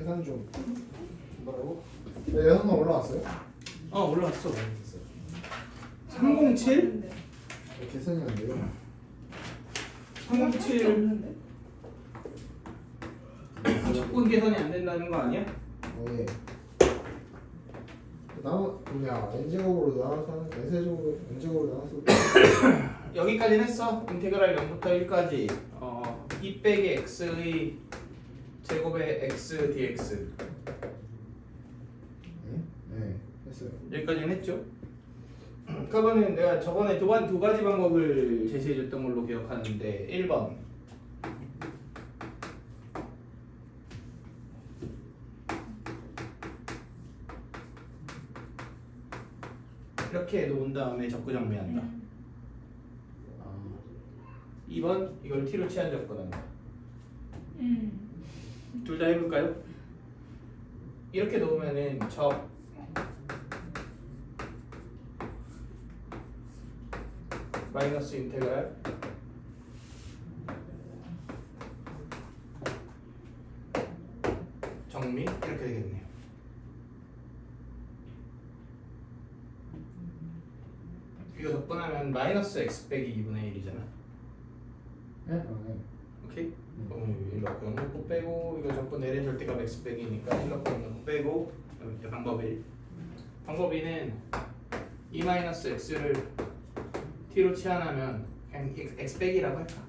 계산 좀. 뭐라고? 네, 6번 올라왔어요? 올라왔어. 307? 네, 계산이 안 돼요. 307 없는데? 적분 계산이 안 된다는 거 아니야? 네. n제곱으로 나눠서 하는 n세제곱으로 n제곱으로 나눠서 여기까지는 했어. 인테그랄 0부터 1까지 2 빼기 x의 제곱의 x dx 네, 했어요. 여기까지는 했죠. 그러면 내가 저번에 두 가지 방법을 제시해줬던 걸로 기억하는데 1번 이렇게 놓은 다음에 적구정리한다. 2번 이걸 t로 치환 적분한다. 둘 다 해볼까요? 이렇게 놓으면은 적 마이너스 인테그랄 정리 이렇게 되겠네요. 이거 적분하면 마이너스 x 빼기 2분의 1이잖아. 네? 네. 오케이? 그럼 1 넣고 0 넣고 빼고 이거 적분 내린 절대값 x 빼기니까 1 넣고 0 넣고 빼고 이렇게 방법 1. 방법 2는 2-x를 t로 치환하면 그냥 x 빼기라고 할까?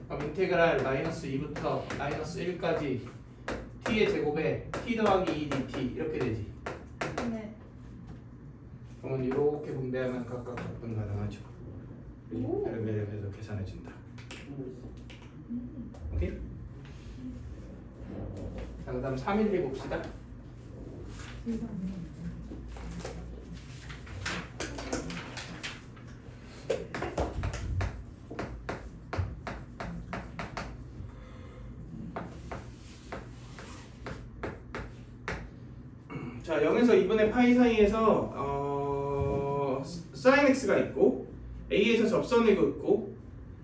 그럼 인테그랄 마이너스 2부터 마이너스 1까지 t의 제곱에 t 더하기 2 dt 이렇게 되지. 네. 그러면 이렇게 분배하면 각각 적분 가능하죠. 오. 이렇게 해서 계산해준다. 오케이? 자, 그 다음 312 봅시다. 자, 0에서 2분의 파이 사이에서 sin x가 있고 a에서 접선을 긋고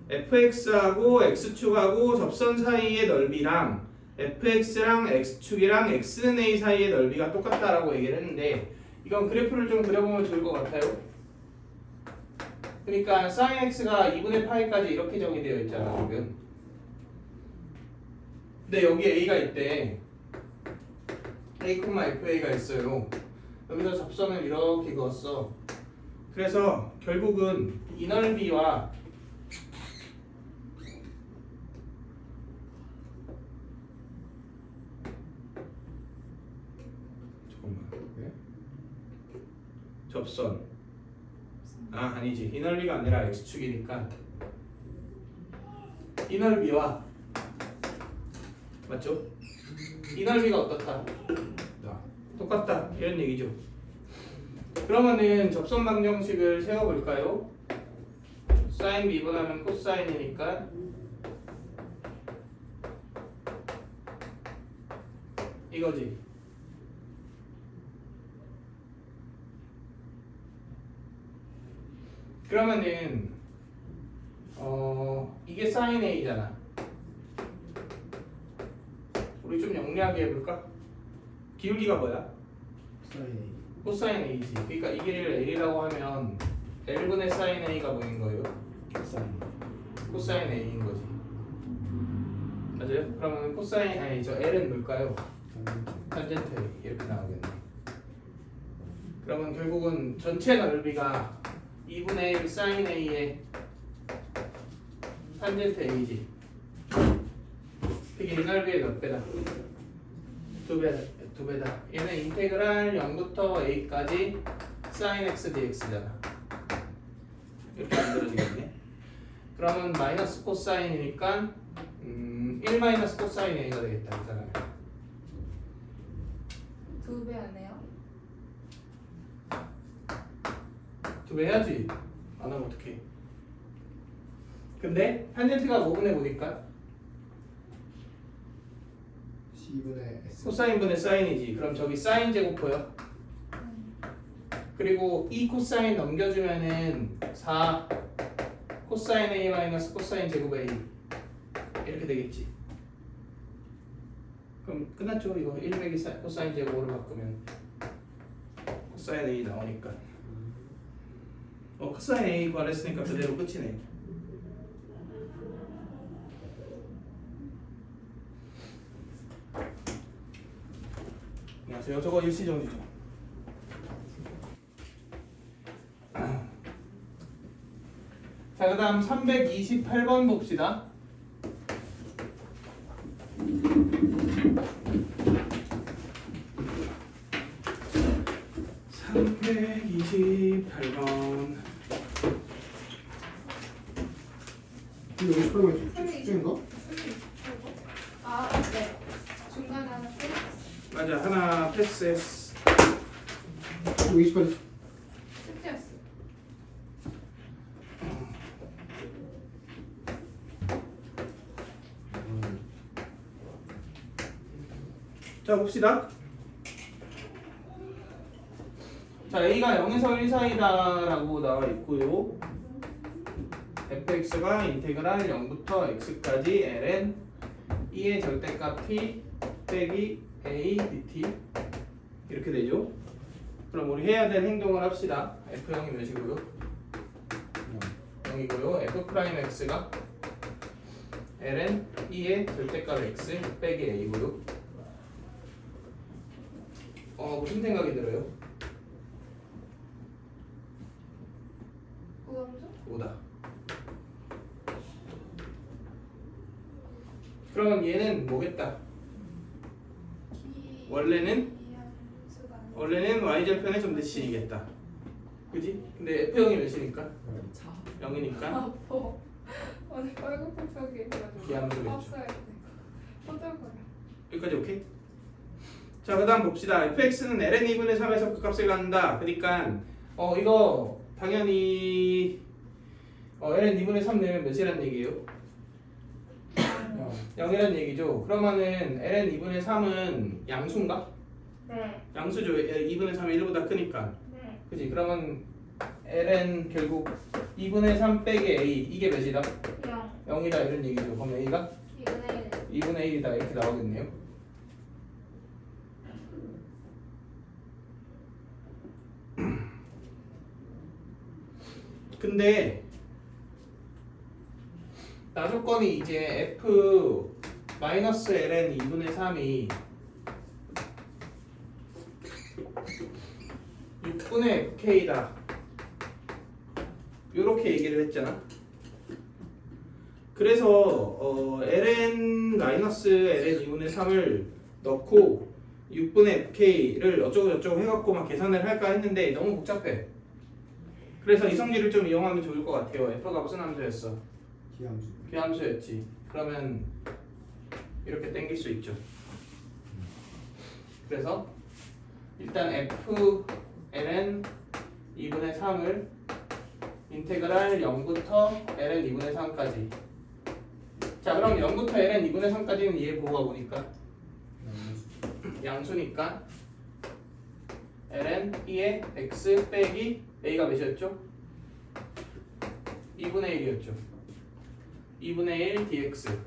fx하고 x축하고 접선 사이의 넓이랑 fx랑 x축이랑 x는 a 사이의 넓이가 똑같다라고 얘기를 했는데 이건 그래프를 좀 그려보면 좋을 것 같아요. 그러니까 sin x가 2분의 파이까지 이렇게 정의되어 있잖아 지금. 근데 여기 a가 있대. a, fa가 있어요. 여기서 접선을 이렇게 그었어. 그래서 결국은 이 넓이와 접선 아니지 이 넓이가 아니라 x축이니까 이 넓이와 맞죠? 이 넓이가 어떻다? 똑같다 이런 얘기죠. 그러면은 접선 방정식을 세워볼까요? 사인 미분하면 코사인이니까 이거지. 그러면은 이게 사인 A잖아. 우리 좀 영리하게 해볼까? 기울기가 뭐야? 사인 코사인 A지. 그러니까 이 길이를 L이라고 하면 L분의 사인 A가 뭐인 거예요? 사인 코사인 A인 거지. 맞아요? 그러면 코사인 저 L은 뭘까요? 탄젠트 A 이렇게 나오겠네. 그러면 결국은 전체 넓이가 2분의 1 사인 A의 탄젠트 A지. 그게 이 넓이의 몇 배다? 2배다. 2배다. 얘는 인테그랄 0부터 a까지 sin x dx잖아. 이렇게 만들어지겠네. 그러면 마이너스 코사인이니까 1 마이너스 코사인 a가 되겠다. 이 사람은. 2배 안 해요? 2배 해야지. 안 하면 어떡해. 근데 탄젠트가 뭐분의 뭐니까? 2분의 S 코사인분의 사인이지. 그럼 저기 사인 제곱해요. 그리고 이 코사인 넘겨주면은 4 코사인 A 마이너스 코사인 제곱 A 이렇게 되겠지. 그럼 끝났죠. 이거 1 빼기 코사인 제곱으로 바꾸면 코사인 A 나오니까. 코사인 A 구하랬으니까 그대로 끝이네. 안녕하세요. 저거 일시정지죠. 자, 그 다음 328번 봅시다. 이거 58번 숙제인가? 아, 네. 중간에 하나 빼. 맞아, 하나 패스했어. 이거 28번 숙제였어. 자, 봅시다. 자, A가 0에서 1 사이다 라고 나와 있고요. fx가 인테그랄 0부터 x까지 ln e의 절대값 t 빼기 a dt 이렇게 되죠. 그럼 우리 해야 될 행동을 합시다. f0이 몇이고요? 0이고요. f'x가 ln e의 절대값 x 빼기 a고요. 무슨 생각이 들어요? 우함수? 오다. 그러면 얘는 뭐겠다? 원래는 y절편의 점대칭이겠다. 그지? 근데 f형이 몇이니까? 0이니까 아파. 오늘 빨갛게 해가지고. 기하면서 없어야 돼. 어쩔 여기까지 오케이? 자, 그 다음 봅시다. fx는 ln 2분의 3에서 그 값을 갖는다. 그러니까 이거 당연히 ln 2분의 3 내면 몇이란 얘기예요? 0이란 얘기죠. 그러면은 ln 2분의 3은 양수인가? 네. 양수죠. 2분의 3이 1보다 크니까. 네. 그지? 그러면 ln 결국 2분의 3 빼기 a 이게 몇이다? 0. 0이다 이런 얘기죠. 그럼 a가 2분의 1. 2분의 1이다 이렇게 나오겠네요. 근데 나조건이 이제 f 마이너스 ln 2분의 3이 6분의 fk다 요렇게 얘기를 했잖아. 그래서 ln 마이너스 ln 2분의 3을 넣고 6분의 fk를 어쩌고저쩌고 해갖고 막 계산을 할까 했는데 너무 복잡해. 그래서 이성질을 좀 이용하면 좋을 것 같아요. f가 무슨 함수였어? 기함수 귀함수였지. 그러면 이렇게 땡길 수 있죠. 그래서 일단 f ln 2분의 3을 인테그랄 0부터 ln 2분의 3까지. 자, 그럼 0부터 ln 2분의 3까지는 얘 뭐가 보니까 양수니까 ln 2의 x 빼기 a가 몇이었죠? 2분의 1이었죠. 2분의 1 dx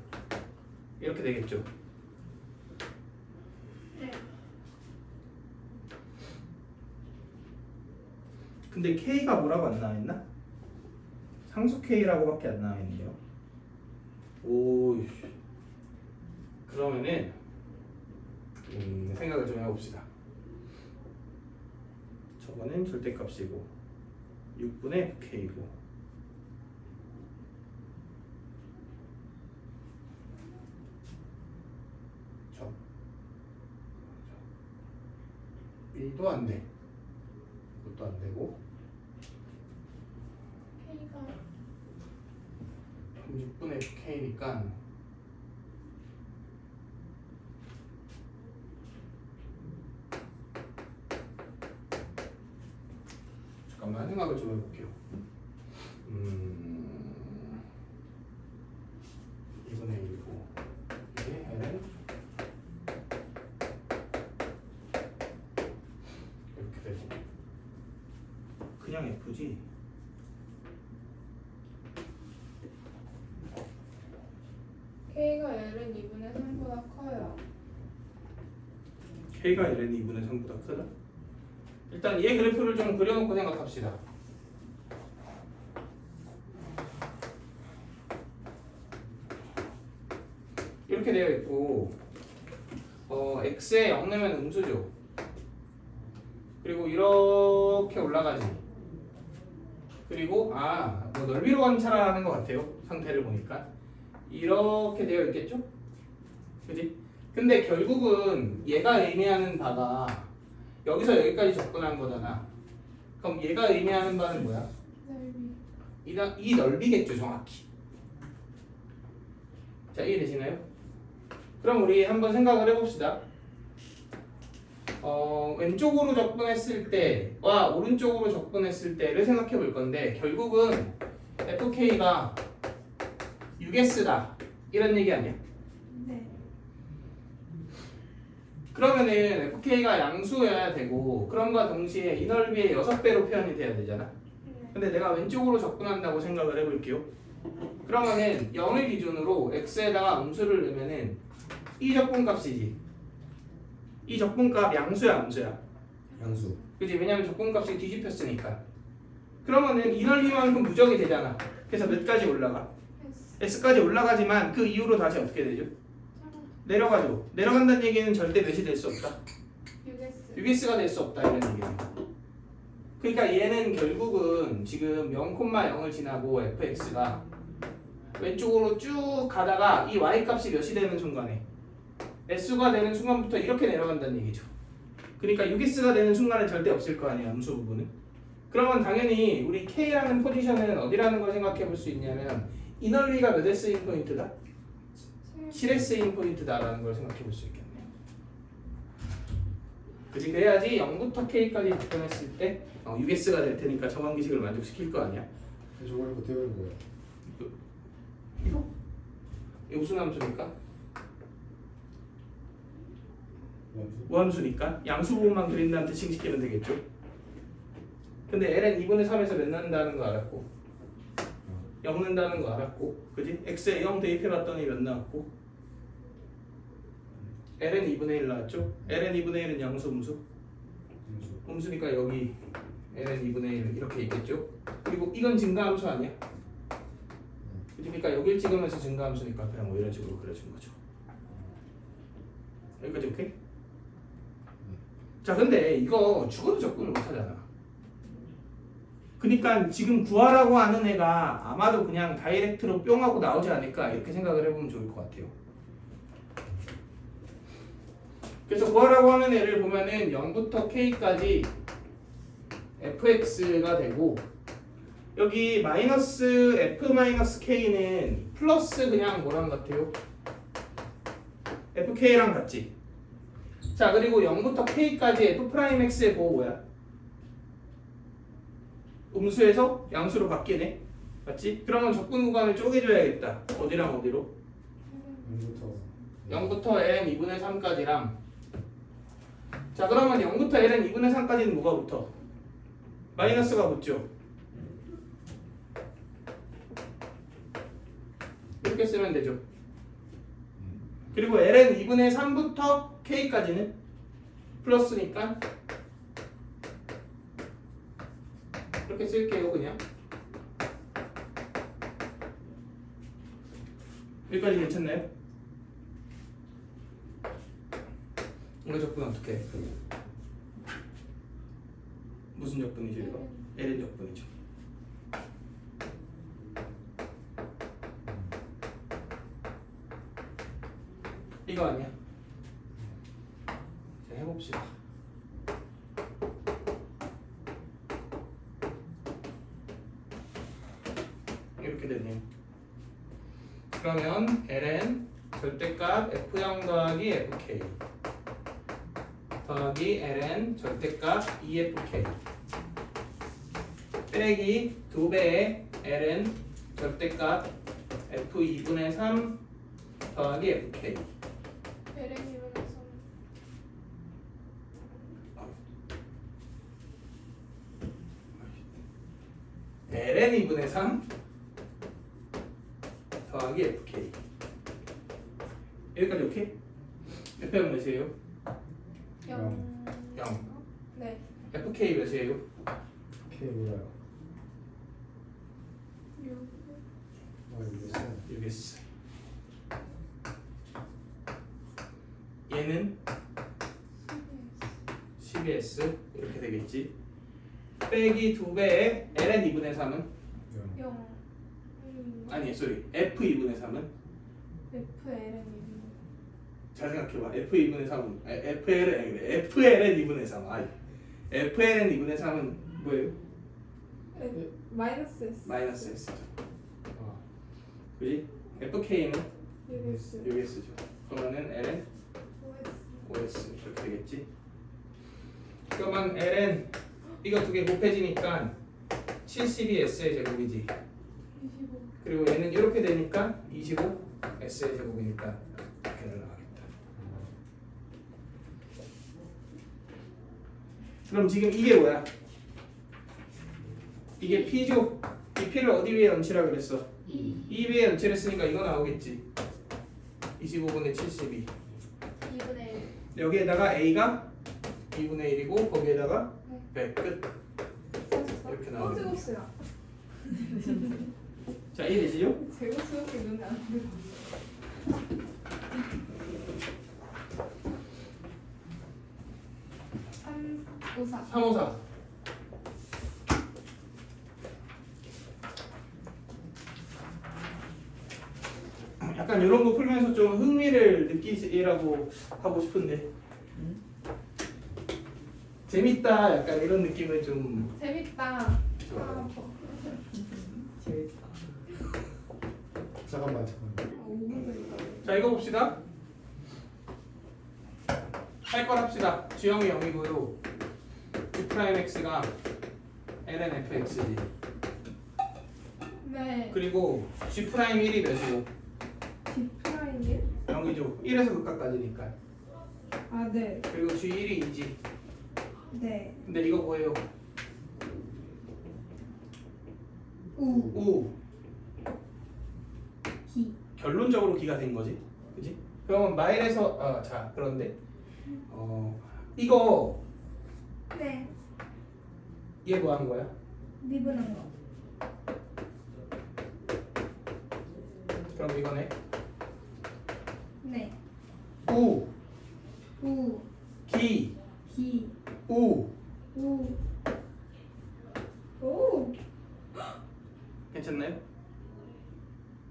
이렇게 되겠죠. 네. 근데 k가 뭐라고 안 나와있나? 상수 k라고밖에 안 나와있네요. 오, 그러면은 생각을 좀 해봅시다. 저거는 절대값이고 6분의 k고 저 1도 안 돼. 이것도 안 되고 K가 6분의 k니까 잠깐만 생각을 좀 해볼게요. 2분의 1이고 이게 ln 이렇게 되고 그냥 f지. K가 L은 2분의 3보다 커요. K가 ln 2분의 3보다 크다. 일단 얘 그래프를 좀 그려놓고 생각합시다. 이렇게 되어 있고 x에 0 내면 음수죠. 그리고 이렇게 올라가지. 그리고 뭐 넓이로 관찰하는 것 같아요. 상태를 보니까 이렇게 되어 있겠죠? 그지? 근데 결국은 얘가 의미하는 바가 여기서 여기까지 접근한 거잖아. 그럼 얘가 의미하는 바는 뭐야? 넓이. 이 넓이겠죠, 정확히. 자, 이해되시나요? 그럼 우리 한번 생각을 해봅시다. 왼쪽으로 접근했을 때와 오른쪽으로 접근했을 때를 생각해 볼 건데 결국은 FK가 6S다 이런 얘기 아니야? 네. 그러면은 FK가 양수여야 되고 그럼과 동시에 이 넓이의 6배로 표현이 돼야 되잖아. 네. 근데 내가 왼쪽으로 접근한다고 생각을 해볼게요. 그러면은 0을 기준으로 x에다가 음수를 넣으면은 이 적분값이지. 이 적분값 양수야 암수야? 양수. 그지? 왜냐면 적분값이 뒤집혔으니까. 그러면은 이 넓이만큼 누적이 되잖아. 그래서 몇 가지 올라가? x까지 올라가지만 그 이후로 다시 어떻게 되죠? 내려가죠. 내려간다는 얘기는 절대 몇이 될 수 없다. 6S. 6S가 될 수 없다 이런 얘기야. 그러니까 얘는 결국은 지금 0,0을 지나고 fx가 왼쪽으로 쭉 가다가 이 y값이 몇이 되는 순간에 s가 되는 순간부터 이렇게 내려간다는 얘기죠. 그러니까 6S가 되는 순간에 절대 없을 거 아니야, 음수 부분은. 그러면 당연히 우리 K라는 포지션은 어디라는 걸 생각해 볼 수 있냐면 이 넓이가 몇 S인 포인트다? 7S인 포인트다라는 걸 생각해 볼 수 있겠네요. 그지? 그래야지 0부터 K까지 접근했을 때 6S가 될 테니까 정항기식을 만족시킬 거 아니야? 저걸 어떻게 하는 거야? 이거? 이거 무슨 함수니까? 양수? 무함수니까 양수 부분만 그린다는 뜻식시키면 되겠죠? 근데 ln 2분의 3에서 몇 넣는다는 거 알았고 0 넣는다는 거 알았고 그지? x에 0 대입해봤더니 몇 나왔고 ln 2분의 1 나왔죠? ln 2분의 1은 양수 음수? 양수. 음수니까 여기 ln 2분의 1 이렇게 있겠죠? 그리고 이건 증가함수 아니야? 그러니까 여길 찍으면서 증가함수니까 그냥 뭐 이런 식으로 그려준 거죠. 여기까지 오케이? 자, 근데 이거 죽어도 접근을 못하잖아. 그러니까 지금 구하라고 하는 애가 아마도 그냥 다이렉트로 뿅 하고 나오지 않을까 이렇게 생각을 해보면 좋을 것 같아요. 그래서 구하라고 하는 애를 보면은 0부터 K까지 fx가 되고 여기 마이너스 f 마이너스 k는 플러스 그냥 뭐랑 같아요? fk랑 같지? 자, 그리고 0부터 k까지 f'x의 보호 뭐야? 음수에서 양수로 바뀌네? 맞지? 그러면 적분 구간을 쪼개줘야겠다. 어디랑 어디로? 0부터 ln 2분의 3까지랑 자, 그러면 0부터 ln 2분의 3까지는 뭐가 붙어? 마이너스가 붙죠? 이렇게 쓰면 되죠. 그리고 ln 2분의 3부터 k까지는 플러스니까 이렇게 쓸게요. 그냥 여기까지 괜찮나요? 이거 적분 어떻게 해? 무슨 적분이죠 이거? ln 적분이죠. 이거 아니야? 자, 해봅시다. 이렇게 되네요. 그러면 ln 절대값 f0 더하기 fk 더하기 ln 절대값 efk 빼기 2배의 ln 절대값 f2분의 3 더하기 fk ln 2분의 3 더하기 fk 여기까지 오케이? f는 몇이에요? 영. 0. 네. FK 몇이에요? K 몰라요. 6. 모르겠어요. 6S. 얘는 12S 이렇게 되겠지. 빼기 2배의 ln 2분의 3은 0. 아니 쏘리 f 2분의 3은 FL은 잘 생각해봐. f 2분의 3은 FL은 아니 그래 FLN 2분의 3 아니 FLN 2분의 3은 뭐예요? 마이너스 S. 마이너스 S죠. 아, 그지? FK는 6S. 6S죠. 그러면은 ln OS. 5S 이렇게 되겠지. 그러면 ln 이거 두 개 곱해지니까 72S의 제곱이지. 25. 그리고 얘는 이렇게 되니까 25S의 제곱이니까 이렇게 날라가겠다. 그럼 지금 이게 뭐야? 이게 P죠? 이 P를 어디 위에 얹히라 그랬어? 2 위에 얹히랬으니까 이거 나오겠지. 25분의 72. 2분의 1. 여기에다가 A가 2분의 1이고 거기에다가 100 끝. 44. 이렇게 나오네. 제곱수야. 자, 이해되시죠? 제곱수밖에 눈에 안 들어. 삼, 오사. 354. 약간 이런 거 풀면서 좀 흥미를 느끼시라고 하고 싶은데 재밌다 약간 이런 느낌을 좀 재밌다. 좋아요. 잠깐만. 5분 걸릴까? 자 이거 봅시다. 할 걸 합시다. G형이 0이고요. G'X가 ln fx지. 네. 그리고 G'1이 몇이고? D 프라임이? 0이죠. 1에서 극각까지니까. 아, 네. 그리고 G1이 2지. 네. 근데 이거 뭐예요? 우. 우. 기. 결론적으로 기가 된 거지. 그지? 그러면 마일에서 자 그런데 이거 네. 얘 뭐 하는 거야? 미분한 거. 그럼 이거네. 네. 우, 우. 기, 기. 우. 우. 오. 괜찮나요?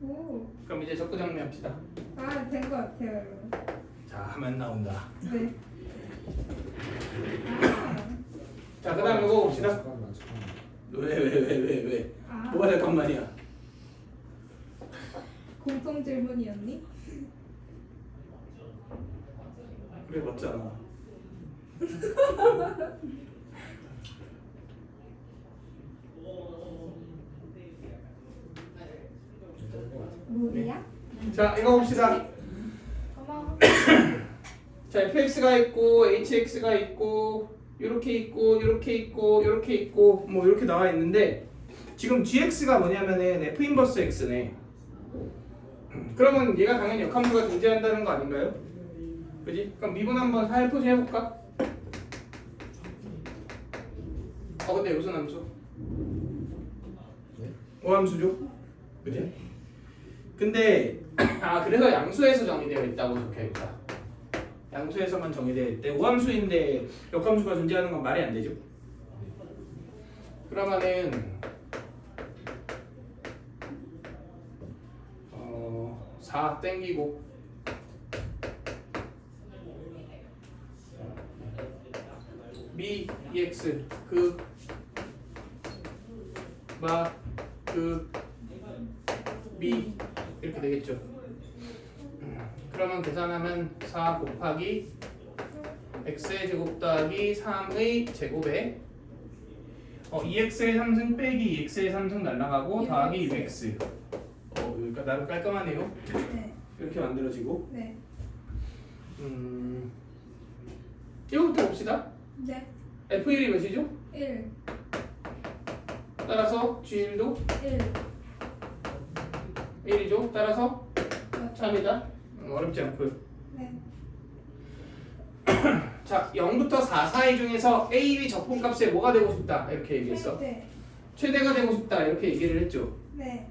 오. 그럼 이제 적구 정리합시다. 아, 된 것 같아요, 여러분. 자 하면 나온다. 네. 아. 자 그다음 이거 봅시다. 잠깐만. 왜? 아. 뭐가 될 건 말이야? 공통 질문이었니? 그래 맞잖아. 물이야? 자 이거 봅시다. 고마워. 자 fx가 있고 hx가 있고 이렇게 있고 이렇게 있고 이렇게 있고 뭐 이렇게 나와 있는데 지금 gx가 뭐냐면은 f 인버스 x네. 그러면 얘가 당연히 역함수가 존재한다는 거 아닌가요? 그지? 그럼 미분 한번 살포시 해볼까? 근데 무슨 함수? 네? 오함수죠? 그지? 근데 그래서 양수에서 정의되어 있다고 적혀있다. 양수에서만 정의되어 있대. 오함수인데 역함수가 존재하는 건 말이 안 되죠? 그러면은 4 땡기고 미 EX 미 이렇게 되겠죠. 그러면 계산하면 4 곱하기 x의 제곱 더하기 3의 제곱에 2x의 3승 빼기 2x의 3승 날라가고 더하기 6x. 그러니까 나름 깔끔하네요. 네. 이렇게 만들어지고. 네. 이거부터 봅시다. 네. F1이 몇이죠? 1. 따라서 G1도 1. 1이죠. 따라서 맞죠? 3이다. 어렵지 않고요. 네. 자 자 0부터 4 사이 중에서 A, B 적분값에 뭐가 되고 싶다 이렇게 얘기했어. 네. 최대가 되고 싶다 이렇게 얘기를 했죠. 네.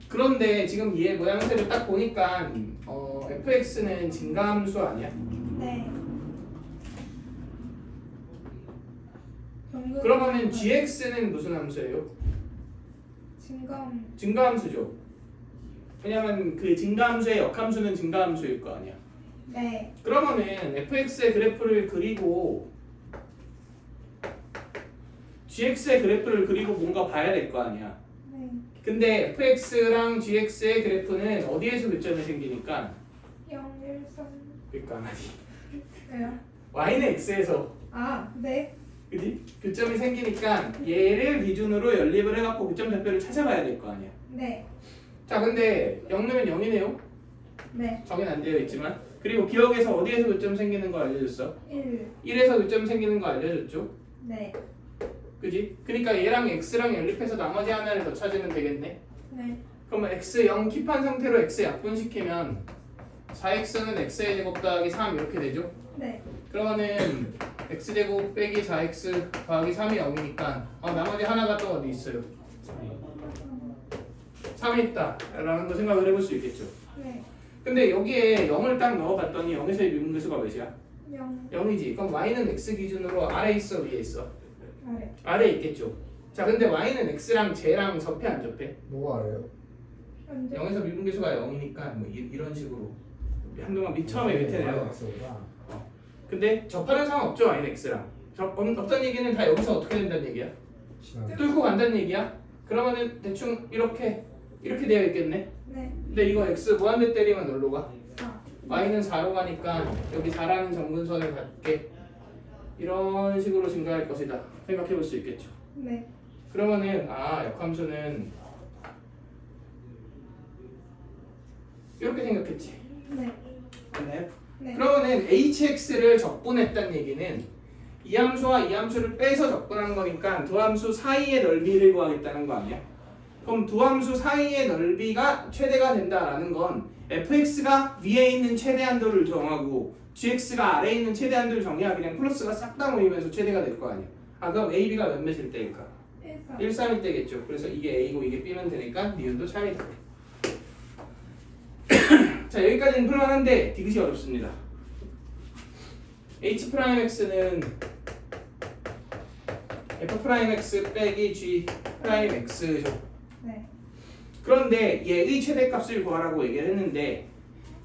그런데 지금 얘 모양새를 딱 보니까 fx는 증가함수 아니야? 네. 그러면은 gx는 무슨 함수예요? 증감. 증가함수죠. 왜냐면 그 증가함수의 역함수는 증가함수일 거 아니야. 네. 그러면은 fx의 그래프를 그리고 gx의 그래프를 그리고 뭔가 봐야 될 거 아니야. 네. 근데 fx랑 gx의 그래프는 어디에서 교점이 생기니까 0, 1, 3. 그러니까 아니 왜요? y는 x에서 아, 네. 그지? 교점이 생기니까 얘를 기준으로 연립을 해갖고 교점 좌표를 찾아봐야 될 거 아니야. 네. 자 근데 0 넣으면 0이네요. 네. 정의는 안 되어 있지만 그리고 기억에서 어디에서 교점 생기는 거 알려줬어? 1. 1에서 교점 생기는 거 알려줬죠? 네. 그지? 그러니까 얘랑 x랑 연립해서 나머지 하나를 더 찾으면 되겠네. 네. 그러면 x 0 킵한 상태로 x 약분시키면 4x는 x의 제곱 더하기 3 이렇게 되죠? 네. 그러면은 x제곱 빼기 4x 더하기 3이 0이니까 나머지 하나가 또 어디 있어요? 3이 있다 라는 거 생각을 해볼 수 있겠죠. 네. 근데 여기에 0을 딱 넣어봤더니 0에서의 미분계수가 몇이야? 0. 0이지. 그럼 y는 x 기준으로 아래 있어 위에 있어? 아래. 아래 있겠죠. 자 근데 y는 x랑 쟤랑 접해 안 접해? 뭐가 아래요? 언제? 0에서 미분계수가 0이니까 뭐 이런 식으로 한동안 처음에 밑에 내려. 근데 접하는 상관 없죠 y는 x랑. 없다는 얘기는 다 여기서 어떻게 된다는 얘기야? 뚫고 간다는 얘기야? 그러면은 대충 이렇게 되어 있겠네. 네. 근데 이거 x 무한대 때리면 어디로 가? 4. y는 4로 가니까 여기 4라는 정근선을 갖게 이런 식으로 증가할 것이다 생각해 볼 수 있겠죠. 네. 그러면은 역함수는 이렇게 생각했지. 네. 네. 네. 그러면은 hx를 적분했다는 얘기는 이 함수와 이 함수를 빼서 적분한 거니까 두 함수 사이의 넓이를 구하겠다는 거 아니야? 그럼 두 함수 사이의 넓이가 최대가 된다라는 건 fx가 위에 있는 최대한도를 정하고 gx가 아래에 있는 최대한도를 정해야 그냥 플러스가 싹 다 모이면서 최대가 될 거 아니야. 그럼 a, b가 몇몇일 때일까? 1, 4. 1, 3일 때겠죠. 그래서 이게 a고 이게 b면 되니까 니은도 참이다. 자 여기까지는 풀만한데 디귿이 어렵습니다. h'x는 f'x 빼기 g'x죠. 네. 그런데 얘의 최대값을 구하라고 얘기를 했는데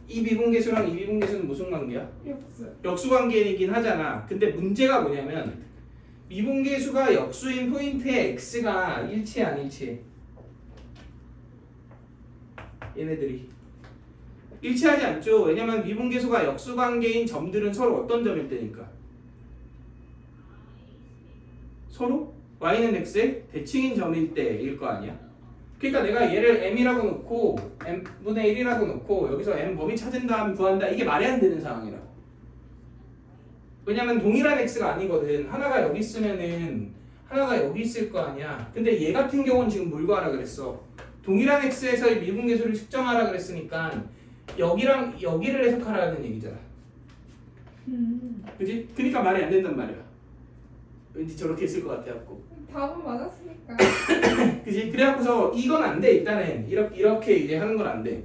이 미분계수랑 이 미분계수는 무슨 관계야? 역수. 역수관계이긴 하잖아. 근데 문제가 뭐냐면 미분계수가 역수인 포인트에 x가 일치해 안 일치해? 얘네들이 일치하지 않죠. 왜냐면 미분계수가 역수관계인 점들은 서로 어떤 점일 때니까 서로 y는 x의 대칭인 점일 때일 거 아니야. 그러니까 내가 얘를 m이라고 놓고 m분의 1이라고 놓고 여기서 m 범위 찾은 다음 구한다. 이게 말이 안 되는 상황이라고. 왜냐면 동일한 x가 아니거든. 하나가 여기 있으면은 하나가 여기 있을 거 아니야. 근데 얘 같은 경우는 지금 뭘 구하라 그랬어? 동일한 x에서의 미분계수를 측정하라 그랬으니까 여기랑 여기를 해석하라는 얘기잖아. 그지? 그러니까 말이 안 된단 말이야. 왠지 저렇게 있을 것 같아갖고. 답은 맞았으니까. 그지? 그래갖고서 이건 안 돼. 일단은 이렇게 이제 하는 건 안 돼.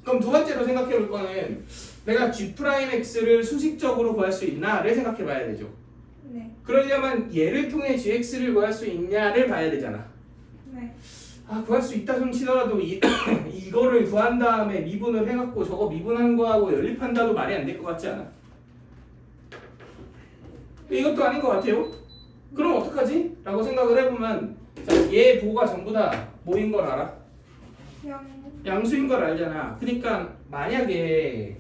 그럼 두 번째로 생각해 볼 거는 내가 g'x를 수식적으로 구할 수 있나를 생각해 봐야 되죠. 네. 그러려면 얘를 통해 gx를 구할 수 있냐를 봐야 되잖아. 네. 구할 수 있다 좀 치더라도 이거를 구한 다음에 미분을 해갖고 저거 미분한 거하고 연립한다도 말이 안 될 것 같지 않아? 이것도 아닌 것 같아요. 그럼 어떡하지? 라고 생각을 해보면 자, 얘 부호가 전부 다 뭐인 걸 알아? 양수인 걸 알잖아. 그러니까 만약에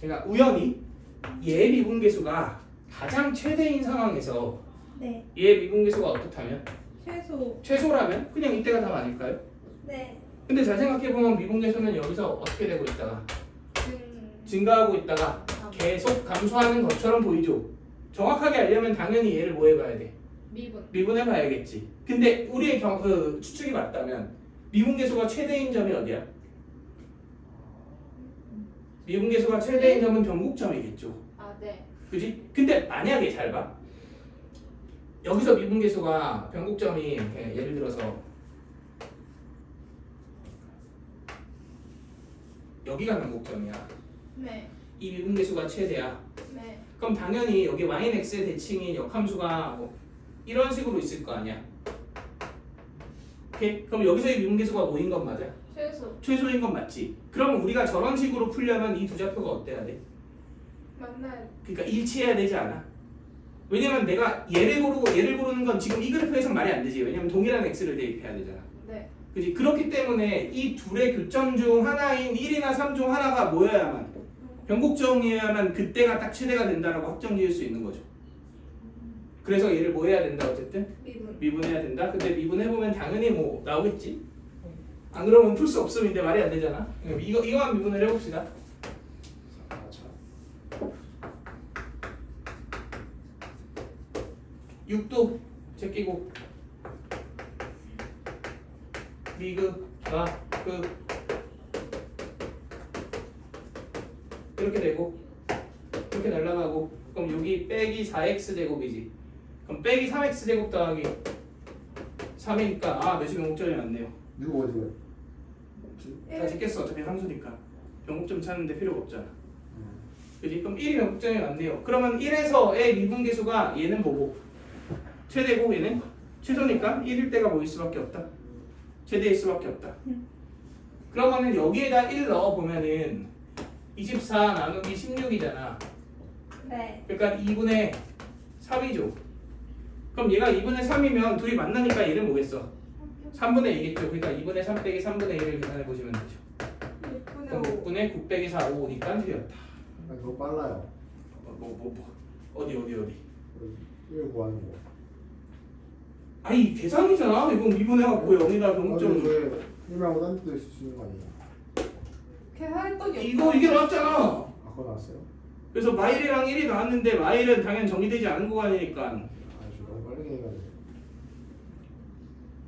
그러니까 우연히 얘 미분계수가 가장 최대인 상황에서 네. 얘 미분계수가 어떻다면? 최소. 최소라면? 그냥 이때가 답 아닐까요? 네. 근데 잘 생각해보면 미분계수는 여기서 어떻게 되고 있다가 증가하고 있다가 계속 감소하는 것처럼 보이죠? 정확하게 알려면 당연히 얘를 뭐 해봐야 돼? 미분해봐야겠지. 근데 우리의 추측이 맞다면 미분계수가 최대인 점이 어디야? 미분계수가 최대인 점은 변곡점이겠죠. 네. 그지? 근데 만약에 잘 봐. 여기서 미분계수가 변곡점이 예를 들어서 여기가 변곡점이야. 네. 이 미분계수가 최대야. 네. 그럼 당연히 여기 y는 x의 대칭인 역함수가 뭐 이런 식으로 있을 거 아니야. 오케이? 그럼 여기서의 미분계수가 뭐인 건 맞아? 최소. 최소인 건 맞지. 그러면 우리가 저런 식으로 풀려면 이 두 좌표가 어때야 돼? 맞나요? 그러니까 일치해야 되지 않아? 왜냐면 내가 얘를 고르는 건 지금 이 그래프에선 말이 안 되지. 왜냐면 동일한 x를 대입해야 되잖아. 네. 그지? 그렇기 때문에 이 둘의 교점 중 하나인 1이나 3 중 하나가 뭐여야만 변곡점이어야만 그때가 딱 최대가 된다라고 확정 지을 수 있는 거죠. 그래서 얘를 뭐 해야 된다 어쨌든? 미분. 미분해야 된다. 근데 미분해보면 당연히 뭐 나오겠지. 안 그러면 풀 수 없음인데 말이 안 되잖아. 이거만 미분을 해봅시다. 6도 제끼고 리그 마그 이렇게 되고 이렇게 날라가고 그럼 여기 빼기 4x 제곱이지. 그럼 빼기 3x 제곱 더하기 3이니까 아 매수 변곡점이 맞네요. 이거 어디야? 다 제꼈어. 어차피 함수니까 변곡점 찾는데 필요가 없잖아. 그지? 그럼 1이 변곡점이 맞네요. 그러면 1에서의 미분계수가 얘는 뭐고? 최대고 얘는 최소니까 1일 때가 뭐일 수밖에 없다. 최대일 수밖에 없다. 그러면은 여기에다 1 넣어보면은 24 나누기 16이잖아. 네. 그러니까 2분의 3이죠. 그럼 얘가 2분의 3이면 둘이 만나니까 얘는 뭐겠어? 3분의 2겠죠. 그러니까 2분의 3 빼기 3분의 1을 계산해 보시면 되죠. 6분의 그럼 5. 6분의 9 빼기 4, 5니까 틀렸다. 너무 빨라요. 어디? 이거 구하는 거. 아니 계산이잖아. 이건 미분해갖고 여기다 아니 변곡점. 왜 1하고 딴 데도 있을 수 있는 거 아니에요? 계산했더니 이게 나왔잖아. 아 그거 나왔어요? 그래서 마일이랑 1이 나왔는데 마일은 당연히 정리되지 않은 구간이니까. 아저 너무 빠르게 해가지고.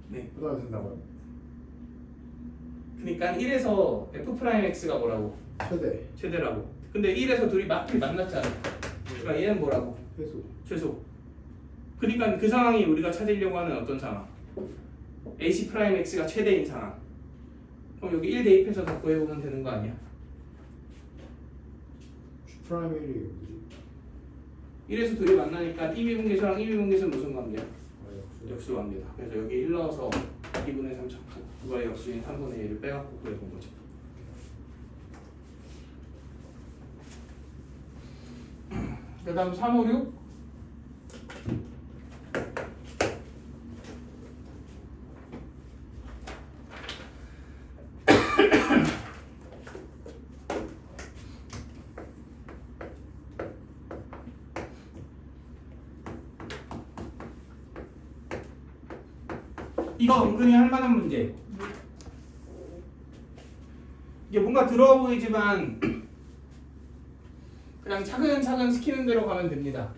네. 그 다음에 된다고요? 그러니까 1에서 f'x가 뭐라고? 최대라고. 근데 1에서 둘이 만났잖아. 그러니까 얘는 뭐라고? 회수. 최소. 그러니까 그 상황이 우리가 찾으려고 하는 어떤 상황? AC'x가 최대인 상황. 그럼 여기 1 대입해서 다 구해보면 되는 거 아니야? 프라이머리 뭐지? 1에서 둘이 만나니까 이 미분계수랑 이 미분계수는 무슨 관계야? 아, 역수 관계다. 그래서 여기 1 넣어서 2분의 3 찾고 그거의 역수인 3분의 1을 빼갖고 구해본 거죠. 그 다음 3, 5, 6 이거 은근히 할 만한 문제. 이게 뭔가 들어와 보이지만 그냥 차근차근 시키는 대로 가면 됩니다.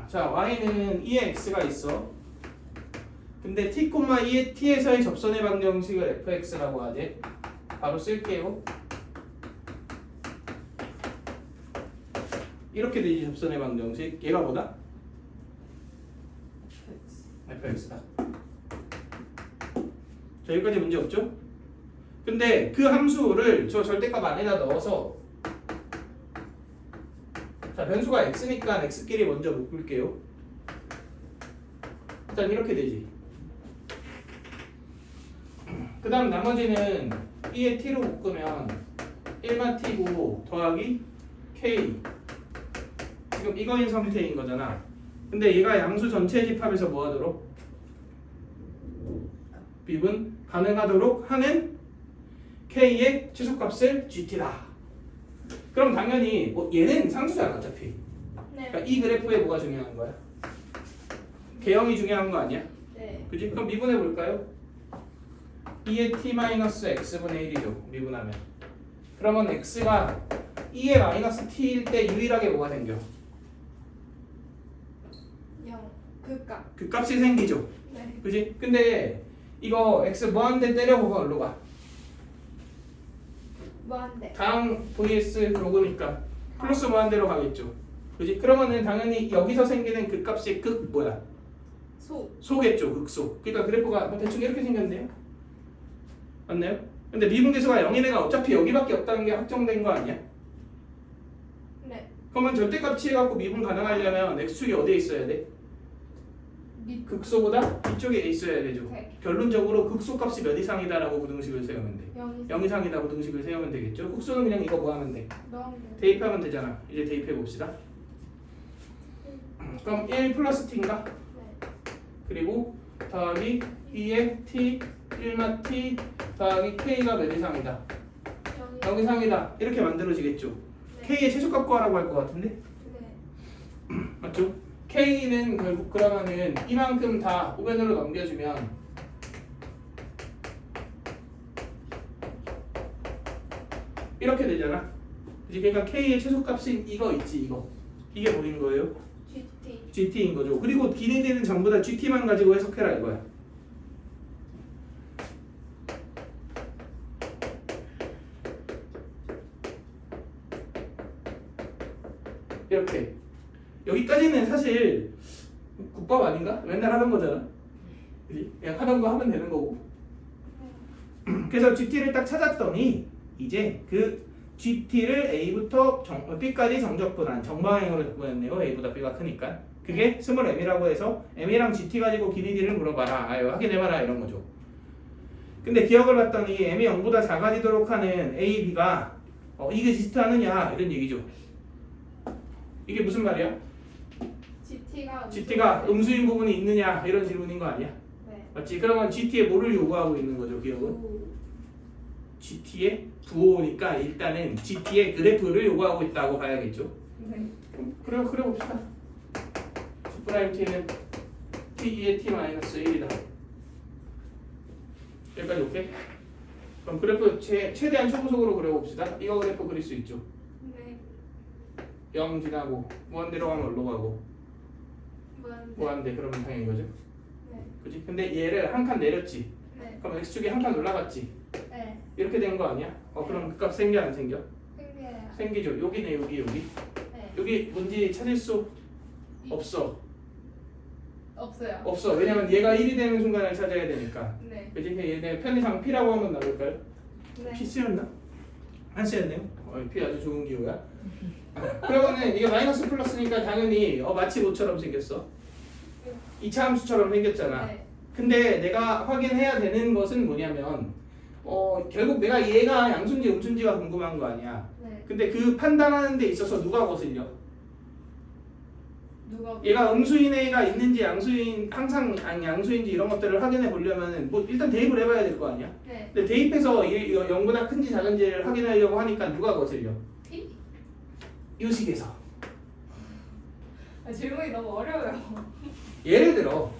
자, y는 2의 x가 있어. 근데 t, 2의 t에서의 접선의 방정식을 fx라고 하지. 바로 쓸게요. 이렇게 되지 접선의 방정식. 얘가 뭐다? fx다. 자, 여기까지 문제 없죠? 근데 그 함수를 저 절대값 안에다 넣어서 자, 변수가 x니까 x끼리 먼저 묶을게요. 일단 이렇게 되지. 그 다음 나머지는 2의 t로 묶으면 1만 t고 더하기 k. 지금 이거인 상태인 거잖아. 근데 얘가 양수 전체 집합에서 뭐 하도록? 비분 가능하도록 하는 k의 최소값을 gt다. 그럼 당연히 뭐 얘는 상수잖아 어차피. 네. 그러니까 이 그래프에 뭐가 중요한 거야? 개형이 중요한 거 아니야? 네. 그지? 그럼 미분해 볼까요? 2의 t-x분의 1이죠 미분하면. 그러면 x가 2의 마이너스 t일 때 유일하게 뭐가 생겨? 0. 그 값. 그 값이 생기죠. 네. 그지? 근데 이거 x 뭐하는데 때려보면 어디로 가? 무한대. 당 vs 로그니까 플러스 무한대로 가겠죠. 그지? 그러면은 당연히 여기서 생기는 그 값이 극 뭐야? 소. 소겠죠. 극소. 그러니까 그래프가 뭐 대충 이렇게 생겼네요. 맞나요? 근데 미분계수가 0인 애가 어차피 여기밖에 없다는 게 확정된 거 아니야? 네. 그러면 절대값 취해갖고 미분 가능하려면 x축이 어디에 있어야 돼? 밑. 극소보다 이쪽에 있어야 되죠. 네. 결론적으로 극소값이 몇 이상이다라고 부등식을 세우면 돼. 0. 0 이상이다 부등식을 세우면 되겠죠. 흑수는 그냥 이거 뭐 하면 돼? 넣으면 돼. 대입하면 되잖아. 이제 대입해 봅시다. 그럼 1 플러스 t인가? 네. 그리고 더하기 2의 t 1마 t 더하기 k가 몇 이상이다? 0 이상이다. 이렇게 만들어지겠죠. 네. k의 최소값 구하라고 할 것 같은데? 네. 맞죠? k는 결국 그러면은 이만큼 다 오변으로 넘겨주면 이렇게 되잖아. 그치? 그러니까 k의 최소값인 이거 있지 이거. 이게 뭐인 거예요? GT. GT인 거죠. 그리고 기린들은 전부 다 GT만 가지고 해석해라 이거야. 이렇게 여기까지는 사실 국밥 아닌가? 맨날 하던 거잖아. 그지? 그냥 하던 거 하면 되는 거고. 그래서 GT를 딱 찾았더니 이제 그 GT를 A부터 B까지 정적분한 정방향으로 접근했네요. A보다 B가 크니까. 그게 스몰 m이라고 해서 m이랑 GT 가지고 길이 D를 물어봐라. 확인해봐라 이런 거죠. 근데 기억을 봤더니 m이 0보다 작아지도록 하는 A, B가 이그지스트 하느냐 이런 얘기죠. 이게 무슨 말이야? GT가 음수인 부분이 있느냐 이런 질문인 거 아니야? 네. 맞지? 그러면 GT에 뭐를 요구하고 있는 거죠? 기억은? GT의 부호니까 일단은 GT의 그래프를 요구하고 있다고 봐야겠죠. 네. 그래 봅시다. G'T는 T2의 T-1이다. 여기까지 오케이? 그럼 그래프 최대한 초고속으로 그려봅시다. 이거 그래프 그릴 수 있죠. 네. 0 지나고 무한대로 가면 얼로 가고 무한대. 무한대 그러면 당연히 이거죠. 네. 그치? 근데 얘를 한 칸 내렸지. 네. 그럼 X축이 한 칸 올라갔지. 네. 이렇게 된 거 아니야? 그럼 그 값 생겨 안 생겨? 생겨요. 생기죠. 여기네 여기. 네. 여기 뭔지 찾을 수 없어. 없어요. 없어. 왜냐면 얘가 1이 되는 순간을 찾아야 되니까. 네. 그치? 얘네 편의상 P라고 한번 나올까요? 네. P 쓰였나? 안 쓰였네요. P 아주 좋은 기호야. 그러면은 이게 마이너스 플러스니까 당연히 마치 모처럼 생겼어. 이차 함수처럼 생겼잖아. 네. 근데 내가 확인해야 되는 것은 뭐냐면 결국 내가 얘가 양수인지 음수인지가 궁금한 거 아니야. 네. 근데 그 판단하는 데 있어서 누가 거슬려? 누가? 얘가 음수인 애가 있는지 항상 양수인지 이런 것들을 확인해 보려면 뭐 일단 대입을 해봐야 될 거 아니야. 네. 근데 대입해서 이거 0보다 큰지 작은지를 확인하려고 하니까 누가 거슬려? P? 이 식에서 질문이 너무 어려워요. 예를 들어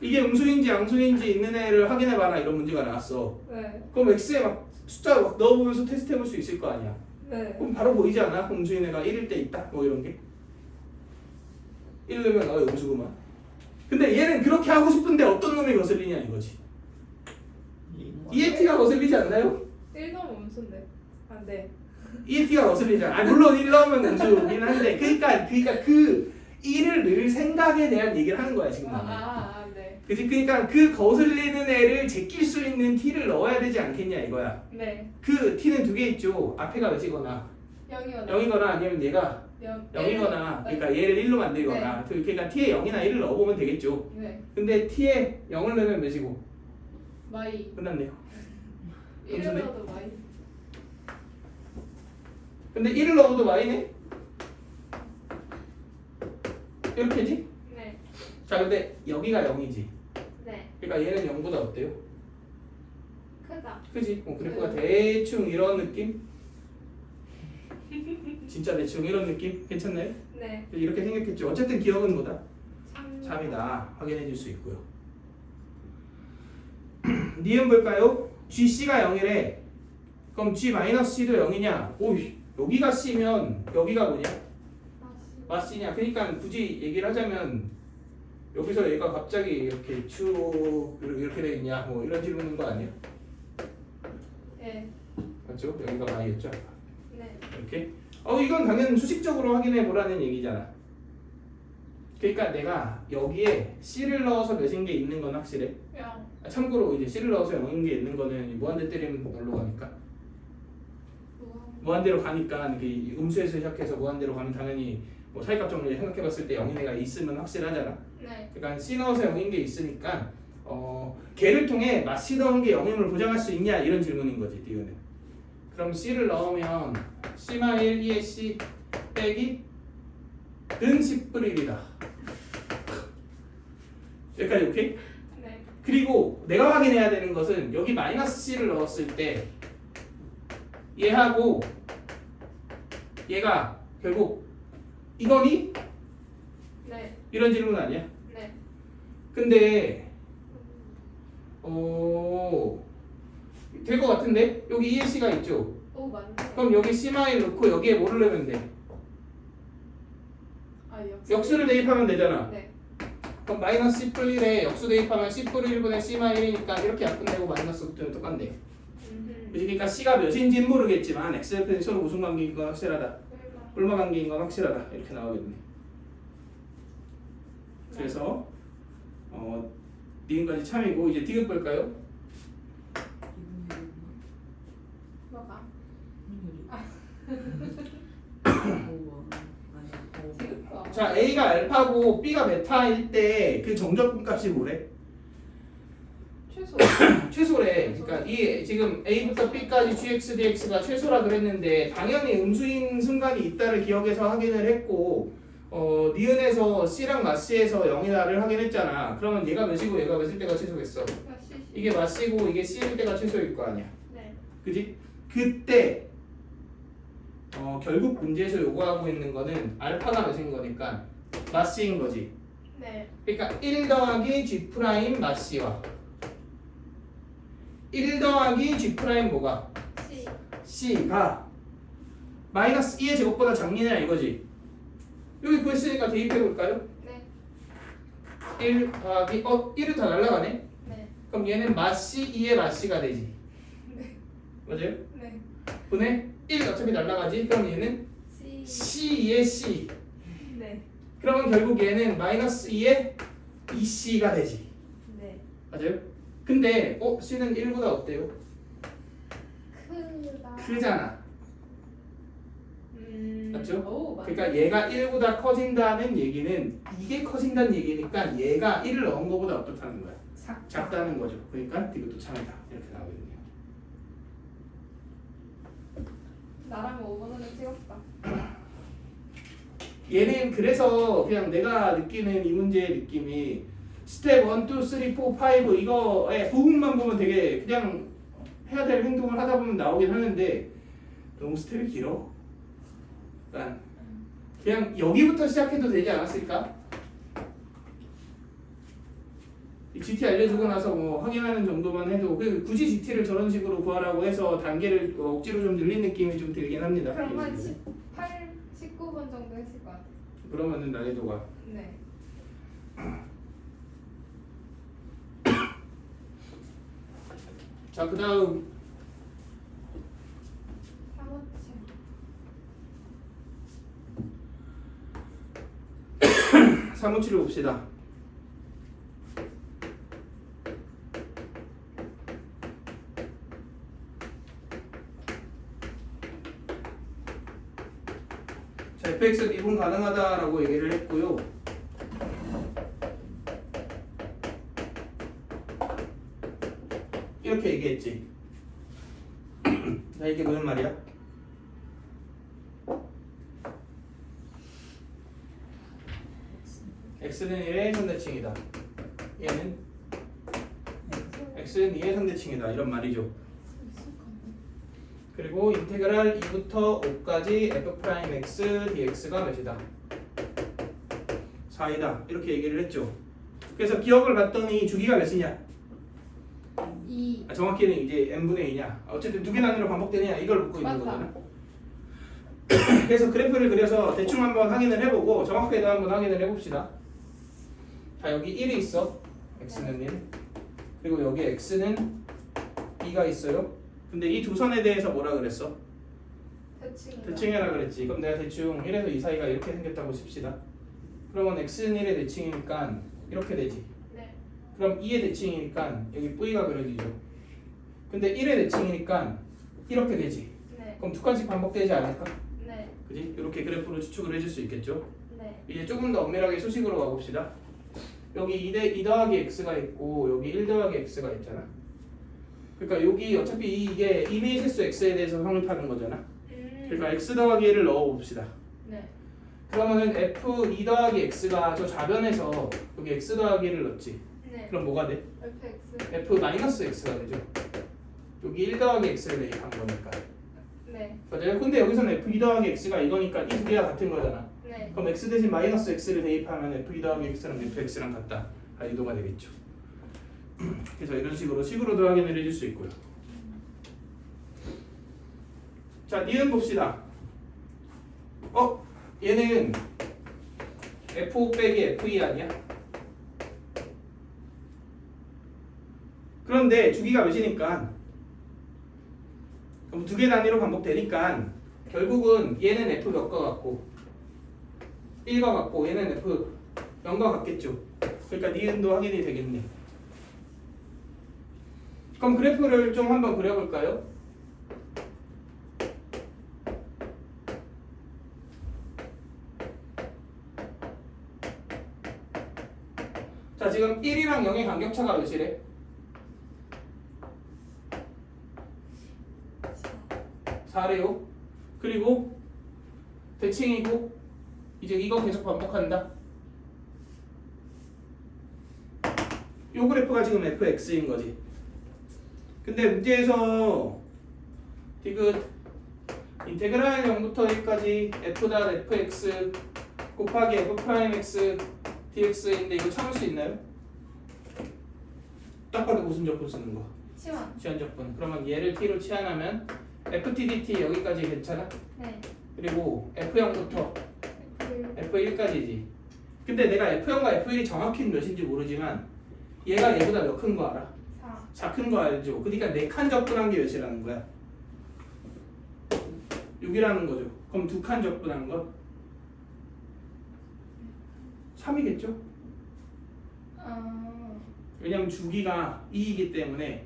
이게 음수인지 양수인지 있는 애를 확인해봐라 이런 문제가 나왔어. 네. 그럼 X에 막 숫자 막 넣어보면서 테스트 해볼 수 있을 거 아니야. 네. 그럼 바로 보이지 않아? 음수인 애가 1일 때 있다 뭐 이런 게 1 넣으면 음수구만. 근데 얘는 그렇게 하고 싶은데 어떤 놈이 거슬리냐 이거지. EAT가 거슬리지 않나요? 1 넣으면 음수인데. 안 돼. EAT가 거슬리잖아. 물론 1 넣으면 음수긴 한데 그러니까 그 1을 넣을 생각에 대한 얘기를 하는 거야 지금 나는. 네. 그치? 그러니까 그 거슬리는 애를 제낄 수 있는 t를 넣어야 되지 않겠냐 이거야. 네. 그 t는 두 개 있죠. 앞에가 몇이거나 0이거나. 아니면 얘가 0이거나 그러니까 얘를 1로 만들거나 그러니까 t에 0이나 1을 넣어보면 되겠죠. 네. 근데 t에 0을 넣으면 몇이고? 마이. 끝났네요. 1을 넣어도 마이. 근데 1을 넣어도 y네? 이렇게지? 네. 자 근데 여기가 0이지. 네. 그러니까 얘는 0보다 어때요? 크다. 그지? 그래프가 대충 이런 느낌? 진짜 대충 이런 느낌? 괜찮나요? 네. 이렇게 생겼겠죠. 어쨌든 기억은 뭐다? 3. 3이다. 확인해 줄 수 있고요. 니은 볼까요? GC가 0이래. 그럼 G-C도 0이냐? 오, 여기가 C면 여기가 뭐냐? 마씨냐? 그러니까 굳이 얘기를 하자면 여기서 얘가 갑자기 이렇게 쭉 이렇게 돼 있냐? 뭐 이런 질문인 거 아니야? 네. 맞죠? 여기가 y였죠. 네. 이렇게. 이건 당연히 수식적으로 확인해 보라는 얘기잖아. 그러니까 내가 여기에 c를 넣어서 몇인 게 있는 건 확실해. 영. 참고로 이제 c를 넣어서 0인 게 있는 거는 무한대 때리면 뭘로 가니까? 무한대로 가니까 그 음수에서 시작해서 무한대로 가면 당연히 뭐 사이값 정리 생각해봤을 때 0인 애가 있으면 확실하잖아. 네. 그러니까 c 넣어서 0인 게 있으니까 걔를 통해 마시 넣은 게 0임을 보장할 수 있냐 이런 질문인 거지 디우는. 그럼 c를 넣으면 c-1 2의 c 빼기 는 10분의 1이다. 여기까지 오케이? 네. 그리고 내가 확인해야 되는 것은 여기 마이너스 c를 넣었을 때 얘하고 얘가 결국 이거니? 네. 이런 질문 아니야? 네. 근데 될 것 같은데? 여기 ELC가 있죠? 오 맞네. 그럼 여기 C-1 넣고 여기에 뭐를 넣으면 돼? 아 역수를 대입하면 되잖아. 네. 그럼 마이너스 C+1에 역수 대입하면 C+1분의 C-1이니까 이렇게 약분되고 마이너스부터는 똑같네. 그러니까 C가 몇인지는 모르겠지만 X좌표는 서로 무슨 관계인 건 확실하다. 얼마 관계인 건 확실하다. 이렇게 나오겠네. 그래서 니은까지 참이고 이제 디귿 볼까요? 뭐가? 오, 지금 거. 자 A가 알파고 B가 베타일 때 그 정적분 값이 뭐래? 최소. 최소래. 그러니까 이 지금 A부터 B까지 gx dx가 최소라 그랬는데 당연히 음수인 순간이 있다를 기억해서 확인을 했고 니은에서 C랑 마씨에서 0이다를 확인했잖아. 그러면 얘가 몇이고 얘가 몇일 때가 최소겠어? 이게 마씨고 이게 C일 때가 최소일 거 아니야. 네. 그지? 그때 결국 문제에서 요구하고 있는 거는 알파가 몇인 거니까 마씨인 거지. 네. 그러니까 1 더하기 G 프라임 마씨와 1 더하기 G 프라임 뭐가? C. C가 마이너스 2의 제곱보다 작느냐 이거지. 여기 구했으니까 대입해 볼까요? 네. 1 더하기 1은 다 날라가네. 네. 그럼 얘는 마씨 2의 마씨가 되지. 네. 맞아요? 네. 분의 1 어차피 날라가지. 그럼 얘는 C. C2의 C. 네. 그러면 결국 얘는 마이너스 2의 2C가 되지. 네. 맞아요? 근데 C는 1보다 어때요? 크다. 크잖아. 맞죠? 오 맞네. 그러니까 얘가 1보다 커진다는 얘기는 이게 커진다는 얘기니까 얘가 1을 넣은 거보다 어떻다는 거야? 작다는 거죠. 그러니까 이것도 참이다. 이렇게 나오거든요. 나라면 5번으로 찍었다. 얘는 그래서 그냥 내가 느끼는 이 문제의 느낌이 스텝 1, 2, 3, 4, 5 이거의 부분만 보면 되게 그냥 해야 될 행동을 하다 보면 나오긴 하는데 너무 스텝이 길어. 그러니까 그냥 여기부터 시작해도 되지 않았을까? 이 GT 알려주고 나서 뭐 확인하는 정도만 해도 굳이 GT를 저런 식으로 구하라고 해서 단계를 억지로 좀 늘린 느낌이 좀 들긴 합니다. 그럼 한 18, 19번 정도 했을 것 같아요. 그러면은 난이도가 네. 자, 그 다음 357. 357을 봅시다. 자, fx 미분 가능하다라고 얘기를 했고요. 이렇게 얘기했지. 자, 이게 무슨 말이야? x는 1의 상대칭이다. 얘는 x는 2의 상대칭이다. 이런 말이죠. 그리고 인테그랄 2부터 5까지 f'x dx가 몇이다? 4이다. 이렇게 얘기를 했죠. 그래서 기억을 봤더니 주기가 몇이냐? 2. 정확히는 이제 n분의 2냐? 어쨌든 두 개 단위로 반복되느냐 이걸 묻고 있는 맞다. 거잖아. 그래서 그래프를 그려서 대충 한번 확인을 해보고 정확하게도 한번 확인을 해봅시다. 자, 여기 1이 있어. x는 1. 그리고 여기 x는 2가 있어요. 근데 이 두 선에 대해서 뭐라 그랬어? 대칭. 대칭해라 그랬지. 그럼 내가 대충 1에서 2 사이가 이렇게 생겼다고 칩시다. 그러면 x는 1의 대칭이니까 이렇게 되지. 네. 그럼 2의 대칭이니까 여기 V가 그려지죠. 근데 1의 대칭이니까 이렇게 되지. 네. 그럼 두 칸씩 반복되지 않을까? 네. 그지? 이렇게 그래프로 추측을 해줄 수 있겠죠. 네. 이제 조금 더 엄밀하게 수식으로 가봅시다. 여기 2 더하기 x가 있고 여기 1 더하기 x가 있잖아. 그러니까 여기 어차피 이게 이메이 실수 x에 대해서 성립하는 거잖아. 그러니까 x 더하기 1을 넣어봅시다. 네. 그러면은 f 2 더하기 x가 저 좌변에서 여기 x 더하기 1을 넣었지. 네. 그럼 뭐가 돼? fx. f 마이너스 x가 되죠. 여기 1 더하기 x를 대입한 거니까. 네. 맞아요? 근데 여기서는 f 2 더하기 x가 이거니까 이 두 개가 같은 거잖아. 네. 그럼 x 대신 마이너스 x를 대입하면 f 2 더하기 x랑 fx랑 같다. 이도가 되겠죠. 그래서 이런 식으로도 확인을 해줄 수 있고요. 자, 니은 봅시다. 얘는 f5 빼기 f2 아니야? 그런데 주기가 몇이니까 그럼 두 개 단위로 반복되니까 결국은 얘는 f 몇 과 같고 1과 같고 얘는 f 0과 같겠죠. 그러니까 니은도 확인이 되겠네. 그럼 그래프를 좀 한번 그려볼까요? 자, 지금 1이랑 0의 간격차가 몇이래? 4래요. 그리고 대칭이고 이제 이거 계속 반복한다. 요 그래프가 지금 fx인 거지. 근데 문제에서 디귿 인테그랄 0부터 1까지 f.fx 곱하기 f'(x) dx인데 이거 참을 수 있나요? 딱 봐도 무슨 적분 쓰는 거? 치환. 치환 적분. 그러면 얘를 t로 치환하면 ft dt 여기까지 괜찮아? 네. 그리고 f0부터 f. f1까지지. 근데 내가 f0과 f1이 정확히 몇인지 모르지만 얘가 얘보다 몇 큰 거 알아? 4. 4 큰 거 알죠? 그러니까 4칸 적분한 게 몇이라는 거야? 6이라는 거죠. 그럼 2칸 적분한 건 3이겠죠? 왜냐면 주기가 2이기 때문에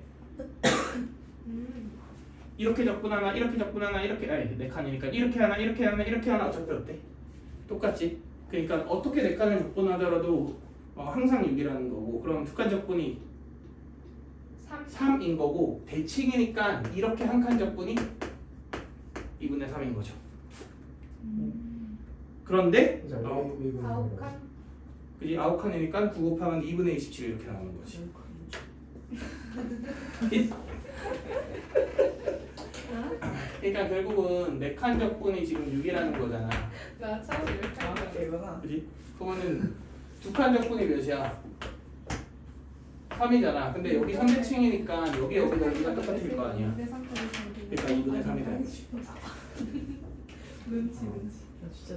이렇게 적분하나 이렇게 적분하나 이렇게 아니 4칸이니까 이렇게 하나 이렇게 하나 이렇게 하나 어차피 어때? 똑같지? 그러니까 어떻게 4칸을 적분하더라도 항상 6이라는 거고 그럼 2칸 적분이 3. 3인 거고 대칭이니까 이렇게 한 칸 적분이 2분의 3인 거죠. 그런데 자, 왜 9칸. 그지 9칸이니까 9 곱하면 2분의 27 이렇게 나오는 거지. 그러니까 결국은 4칸 적분이 지금 6이라는 거잖아. 나 처음 이렇게 하는 거. 이거나 그지? 그러면은 2칸 적분이 몇이야? 3이잖아. 근데 여기 선대칭이니까 여기 여기가 똑같을 거 아니야. 그러니까 그러니까 2분의 3이 되겠지. 눈치. 나 진짜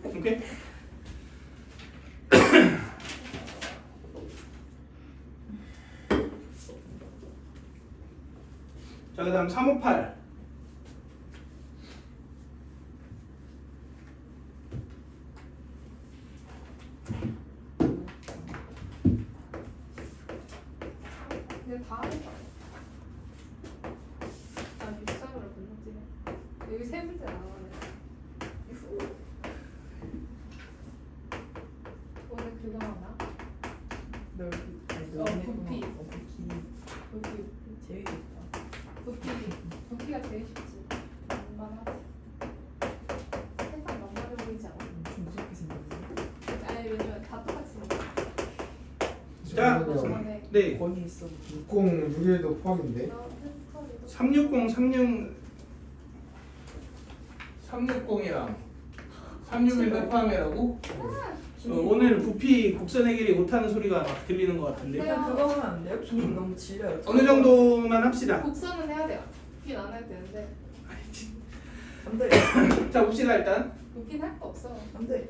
오케이? 자, 그 다음 358. 근데 다 했다. 나 빗자루를 건너뛰네. 여기 세 문제 나오네. 오늘 그거 하나? 넓이 부피. 부피 부피. 재밌겠다. 부피가 제일 쉽지. 만만하지. 세상 만만해 보이지 않아? 좀 무섭게 생겼네. 아니 왜냐면 다 똑같이 생겼어. 자, 저번에 네. 거기 있어. 60 6일도 포함인데. 너 펜스터리도 360이랑 361도 포함이라고? 아, 오늘 부피 곡선의 길이 못하는 소리가 막 들리는 것 같은데 일단 그거 하면 안 돼요? 기능 너무 질려요. 어느 정도만 합시다. 곡선은 해야 돼요. 부피는 안 해도 되는데 안 돼. 자, 봅시다. 일단 부피는 할 거 없어. 안 돼.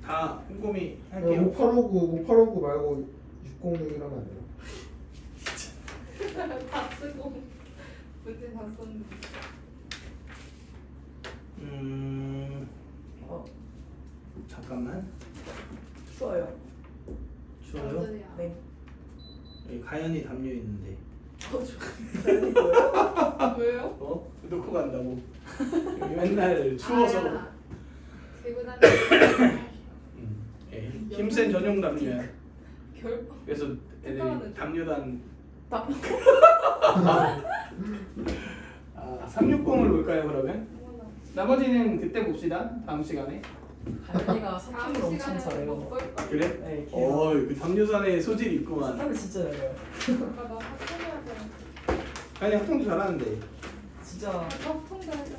다 꼼꼼히 할게요. 5859 말고 60 이러면 안 돼요. 다 쓰고 문제 다 썼는데. 잠깐만. 추워요. 추워요? 어디야? 네. 여기 가연이 담요 있는데. 추워요. 뭐예요? 왜요? 어? 놓고 간다고. 여기 맨날 추워서. 아, 들고 다니는 예, 힘센 전용 담요야. 결국 그래서 애들이 잠깐만요. 담요단. 답. 360을 볼까요 그러면? 어머나. 나머지는 그때 봅시다. 다음 시간에. 가연이가 다음 사탕을 엄청 시간에 못 잘해요. 볼 걸. 그래? 네. 그 담요산에 소질이 있구만. 사탕을 진짜 잘해요. 아까 나 합통해야 돼. 아니 합통도 잘하는데. 진짜 합통도 해야 돼.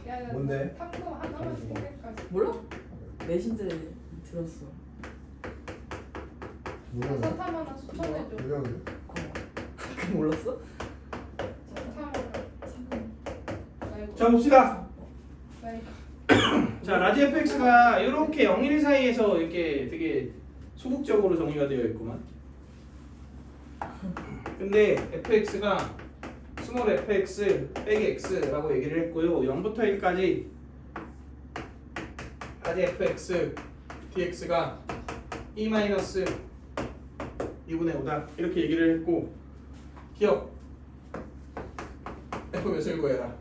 야, 뭔데? 탐구 하나만 생각까지. 몰라? 내신제 들었어. 뭐야? 사탐 하나 추천해줘. 뭐야? 그 몰랐어? 사탐 하나. 자 봅시다. 나이가. 자 라지 fx가 이렇게 0, 1 사이에서 이렇게 되게 소극적으로 정의가 되어 있구만. 근데 fx가 스몰 fx 빼기 x라고 얘기를 했고요. 0부터 1까지 라지 fx dx가 e 2분의 5다 이렇게 얘기를 했고, 기억 f 몇을 구해라,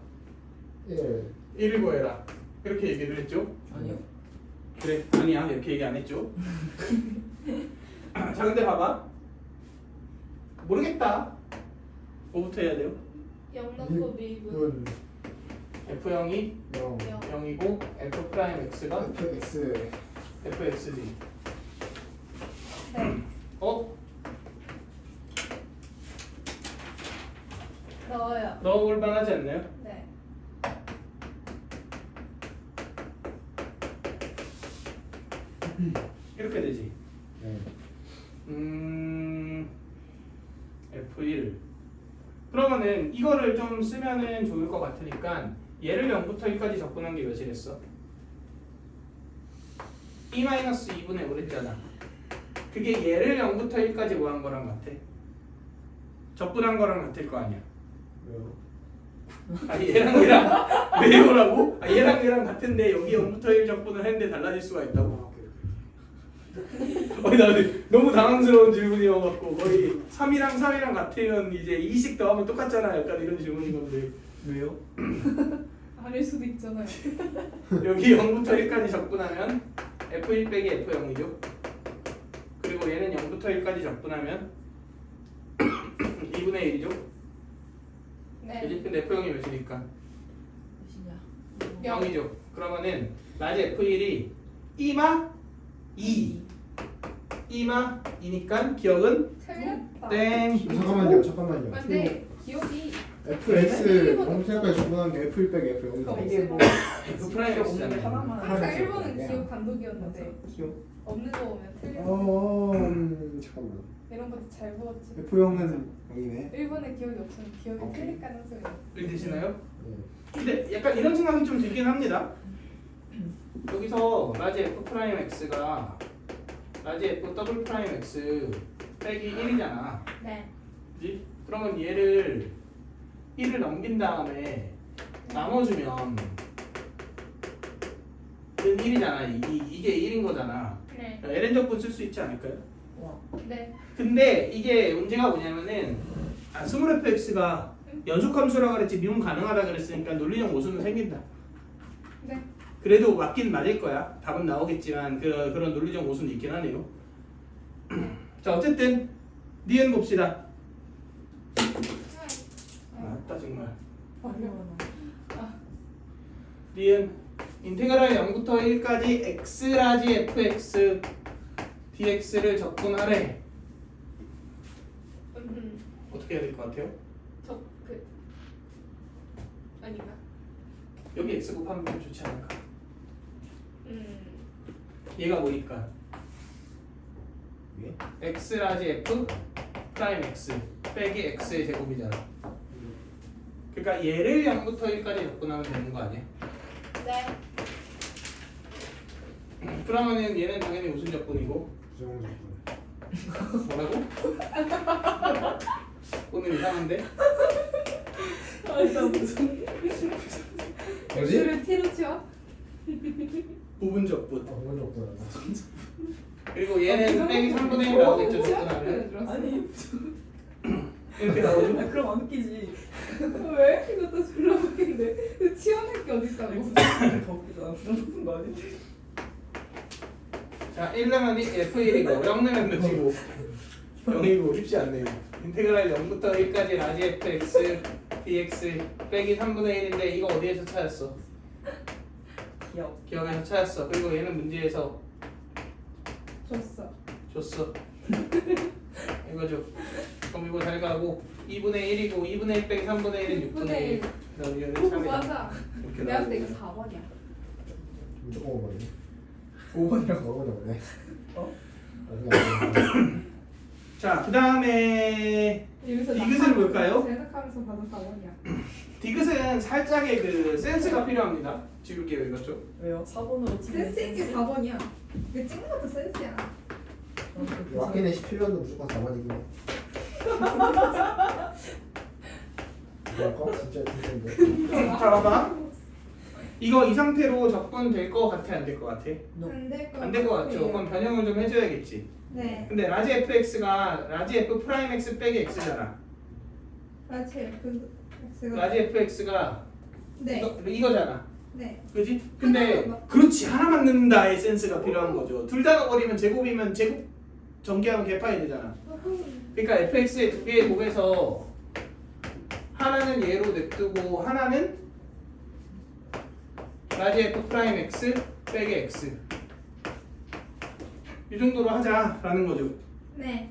1을 구해라 이렇게 얘기를 했죠. 아니요. 그래 아니야 이렇게 얘기 안 했죠. 자 근데 봐봐, 모르겠다. 뭐부터 해야 돼요? 0 넣고 미분. f0이 0 0이고 f 프라임 x가 fx fxd. 네. 어? 넣어요. 넣어볼 만하지 않나요? 네. 이렇게 되지. 네. f1. 그러면은 이거를 좀 쓰면은 좋을 것 같으니까 얘를 0부터 1까지 접근한 게 몇이랬어? e-2분의 5랬잖아. 그게 얘를 0부터 1까지 뭐 한 거랑 같아? 접근한 거랑 같을 거 아니야. 왜요? 얘랑 왜요라고? 얘랑 같은데 여기 0부터 1 접근을 했는데 달라질 수가 있다고. 나 너무 당황스러운 질문이어갖고 거의 3이랑 4이랑 같으면 이제 2씩 더하면 똑같잖아. 약간 이런 질문인 건데 왜요? 아닐 수도 있잖아요. 여기 0부터 1까지 접근하면 f1 빼기 f0이죠. 그리고 얘는 0부터 1까지 접근하면 2분의 1이죠. 네. 그지? 근데 f0이 몇이니까? 몇이냐? 0이죠. 그러면은 라지 f1이 2마 2. 2마 2니까 기억은 틀렸다. 땡. 잠깐만요. 근데 기억이 fx 0까지 접근한 게 f1 빼기 f0. 이게 뭐 f 프라임 없는 게 x잖아요. 하나만 항상 하나만 1번은 기억. 기억 감독이었는데 기억. 없는 거 보면 틀려. 잠깐만. 이런 것도 잘 보았지. f0은 0이네. 1번에 기억이 없으면 기억이 오케이. 틀릴 가능성이 있어. 되시나요? 네. 근데 약간 이런 생각이 좀 들긴 합니다. 여기서 라지 f 프라임 x가 라지 f 더블 프라임 x 빼기 1이잖아. 네. 그지? 그러면 얘를 1을 넘긴 다음에 나눠주면 은 1이잖아. 이게 1인 거잖아. 네. ln 적분 쓸 수 있지 않을까요? 와. 네. 근데 이게 문제가 뭐냐면은 스몰 fx가 연속함수라 그랬지 미분 가능하다 그랬으니까 논리적 모순은 생긴다. 네. 그래도 맞긴 맞을 거야. 답은 나오겠지만 그런 논리적 모순이 있긴 하네요. 자 어쨌든 니은 봅시다. 맞다 정말. 니은 인테그랄 0부터 1까지 x라지 fx dx를 접근하래. 어떻게 해야 될 것 같아요? 저그 아닌가? 여기 x 곱하면 좋지 않을까? 얘가 뭐니까? 예? x라지 f 프라임 x 빼기 x의 제곱이잖아. 그러니까 얘를 0부터 1까지 접근하면 되는 거 아니야? 네. 그러면은 얘는 당연히 무슨 적분이고 부정적분. 뭐라고? 오늘 이상한데? 아니 나 무슨 뭐지? X를 T로 치워? 부분적분. 그런 적 없더라. 그리고 얘는 빼기 3분의 1 나오겠죠? 접근하면 아니 이렇게 나오죠? 아, 그럼 안 끼지. 왜? 이것도 졸라 웃긴데. 그 치워낼 게 어디 있다고? 더 웃기잖아. 부정 높은 거 아니지? 자, 1 넣으면 F1이고 0 넣으면 몇이고 0이고 쉽지 않네요. 인테그랄 0부터 1까지 라지 fx dx 빼기 3분의 1인데 이거 어디에서 찾았어? 기억. 기억에서 찾았어. 그리고 얘는 문제에서 줬어. 줬어. 이거죠. 그럼 이거 잘 가고 2분의 1이고 2분의 1 빼기 3분의 1은 6분의 1. 그다음 얘는 3이다. 맞아. 이렇게 내가 봤을 때 나오고. 이거 4번이야. 무조건 먹어버리네. 5번이라고. 먹어버리네. 어? 자, 그 다음에 여기서 디귿을 볼까요? 제작하면서 봐도 4번이야. 디귿은 살짝의 그 센스가 필요합니다. 지울게요 이것죠. 왜요? 4번으로 센스 있게 4번이야. 이거 찍는 것도 센스야. 와키네 17년도 무조건 4번이긴 해. 뭘까? 진짜 진짜인데. 자, 봐봐. 이거 이 상태로 접근될 것 같아, 안 될 것 같아? 안될것 안 될 것 같죠. 그럼 변형을 좀 해줘야겠지. 네. 근데 라지 fx가 라지 f 프라임 x 빼기 x잖아. 라지 F X가 라지 fx가 네. 이거잖아. 네. 그지? 근데 하나만 그렇지 하나만 넣는다의 센스가 필요한 거죠. 둘 다 넣어버리면 제곱이면 제곱 전개하면 개파이 되잖아. 그러니까 fx의 두 개의 곱에서 하나는 얘로 냅두고 하나는 라지 f 프라임 x 빼기 x 이 정도로 하자라는 거죠. 네.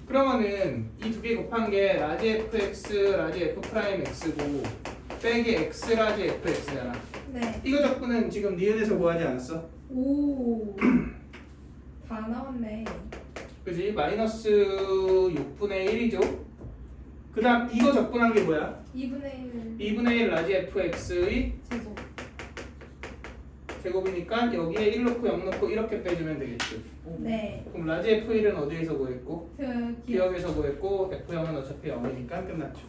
그러면은 이 두 개 곱한 게 라지 fx 라지 f 프라임 x고 빼기 x 라지 fx잖아. 네. 이거 적분은 지금 니은에서 뭐 하지 않았어? 오. 다 나왔네. 그지? 마이너스 6분의 1이죠? 그 다음 이거 적분한 게 뭐야? 2분의 1 2분의 1 라지 fx의 제곱. 제곱이니까 여기에 1 넣고 0 넣고 이렇게 빼주면 되겠죠. 네. 그럼 라지 f1은 어디에서 구했고? 그 기억. 기억에서 구했고 f0은 어차피 0이니까 끝났죠.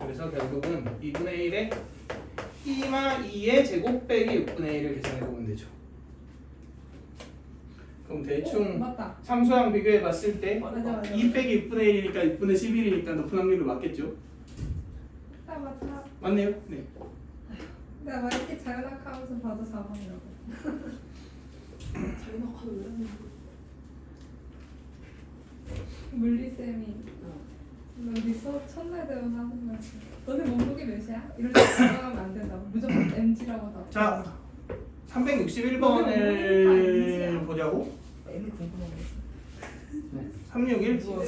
그래서 결국은 2분의 1에 2의 제곱 빼기 6분의 1을 계산해보면 되죠. 그럼 대충 맞다. 삼수항 비교해 봤을 때 맞아. 2 빼기 6분의 1이니까 6분의 11이니까 높은 확률로 맞겠죠? 맞다. 맞네요. 네. 내가 막 이렇게 자연학하면서 봐도 4번이라고. 자기나카도 왜 하는 물리쌤이 우리 수업 첫날 되면 하는 거야. 너네 몸무게 몇이야? 이럴 때 들어가면 안 된다고. 무조건 MG라고 다. 자, 너네 몸무게가 361번을 보자고. 애는 궁금한 거 있어. 361? 누워.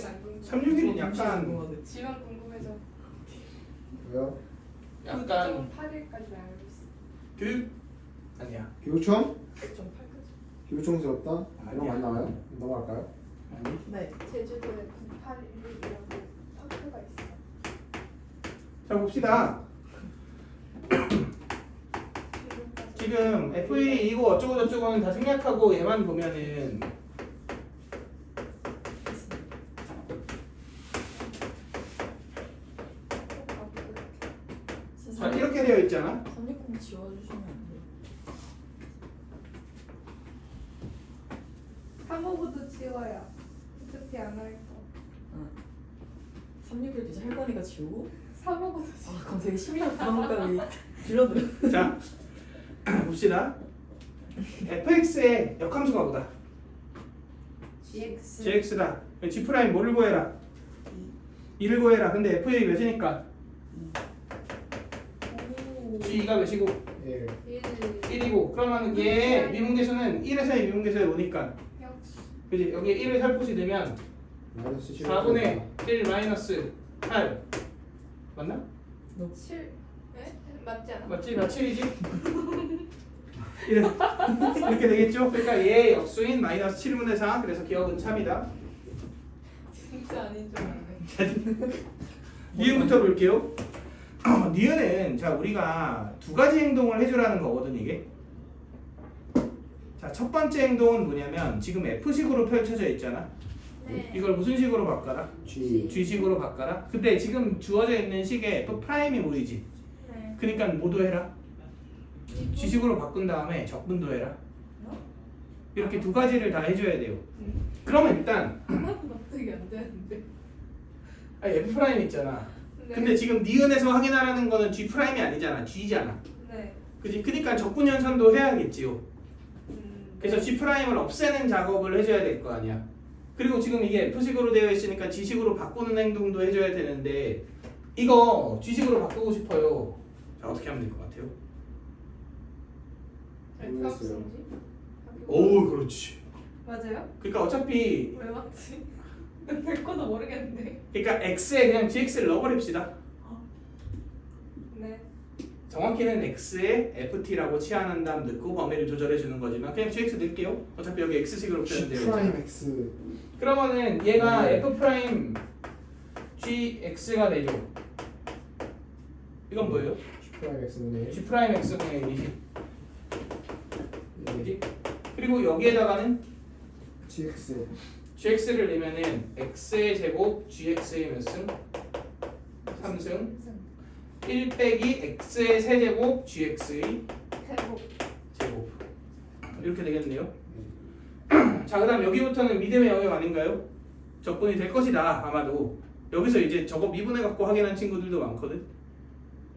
361은 약간 지만 궁금해져. 왜요? 약간 8일까지 알고 있어. 그 아니야. 교육청? 9.8까지. 교육청스럽다? 이런 거 안 나와요? 넘어갈까요? 아니. 네. 제주도에 981이라고 파크가 있어. 자 봅시다. 지금 F1이 이거 어쩌고 저쩌고는 다 생략하고 얘만 보면은 자 이렇게 되어 있잖아. 360 지워주시면 안 돼요? 3호부도 지워요. 어차피 안 할 거. 361 이제 할 거니까 지우고? 3호부도 지워. 아 그럼 되게 심리학 부담감이 줄어들어. 자 봅시다. fx의 역함수가 뭐다? GX. gx다. g 프라임 뭐를 구해라? 2를 구해라. 근데 f1이 몇이니까? 오. g가 몇이고? 1. 1. 1이고 그러면 얘 미분계수는 1에서의 미분계수의 5니까 역시. 그지? 여기에 1을 살포시 되면 마이너스 7. 4분의 1 마이너스 8 맞나? 7. 네? 맞지 않아? 맞지? 몇 7이지? 이렇게 되겠죠? 그러니까 얘의 역수인 마이너스 7분의 4 그래서 기억은 참이다. 진짜 아닌 줄 알았네. 니은부터 볼게요. 니은은 자 우리가 두 가지 행동을 해주라는 거거든 이게. 자, 첫 번째 행동은 뭐냐면 지금 F식으로 펼쳐져 있잖아. 네. 이걸 무슨 식으로 바꿔라? G. G식으로 바꿔라. 근데 지금 주어져 있는 식에 F'이 보이지? 네. 그러니까 뭐도 해라? G식으로 바꾼 다음에 적분도 해라. 이렇게 두 가지를 다 해줘야 돼요. 그러면 일단 납득이 안 되는데. F' 있잖아. 네. 근데 지금 니은에서 확인하라는 거는 G'이 아니잖아. G잖아. 네. 그지? 그러니까 적분 연산도 해야겠지요. 그래서 네. G'을 없애는 작업을 해줘야 될 거 아니야. 그리고 지금 이게 F식으로 되어 있으니까 G식으로 바꾸는 행동도 해줘야 되는데 이거 G식으로 바꾸고 싶어요. 자, 어떻게 하면 될 것 같아요? 모르겠어요. 오, 그렇지. 맞아요? 그러니까 어차피 왜 맞지? 될 거도 모르겠는데. 그러니까 X에 그냥 GX를 넣어버립시다. 네. 정확히는 X에 FT라고 치환한 다음 넣고 범위를 조절해 주는 거지만 그냥 GX 넣을게요. 어차피 여기 X식으로 G 표현되어 프라임 있잖아. X. 그러면은 얘가 네. F 프라임 GX가 되죠. 이건 뭐예요? G 프라임 X분의 G 프라임 X분의 1이지. 그지? 그리고 여기에다가는 GX. GX를 내면은 X의 제곱 GX의 몇 승? 3승 1 빼기 X의 세제곱 GX의 대복. 제곱 이렇게 되겠네요. 자, 그 다음 여기부터는 믿음의 영역 아닌가요? 적분이 될 것이다 아마도. 여기서 이제 저거 미분해 갖고 확인한 친구들도 많거든.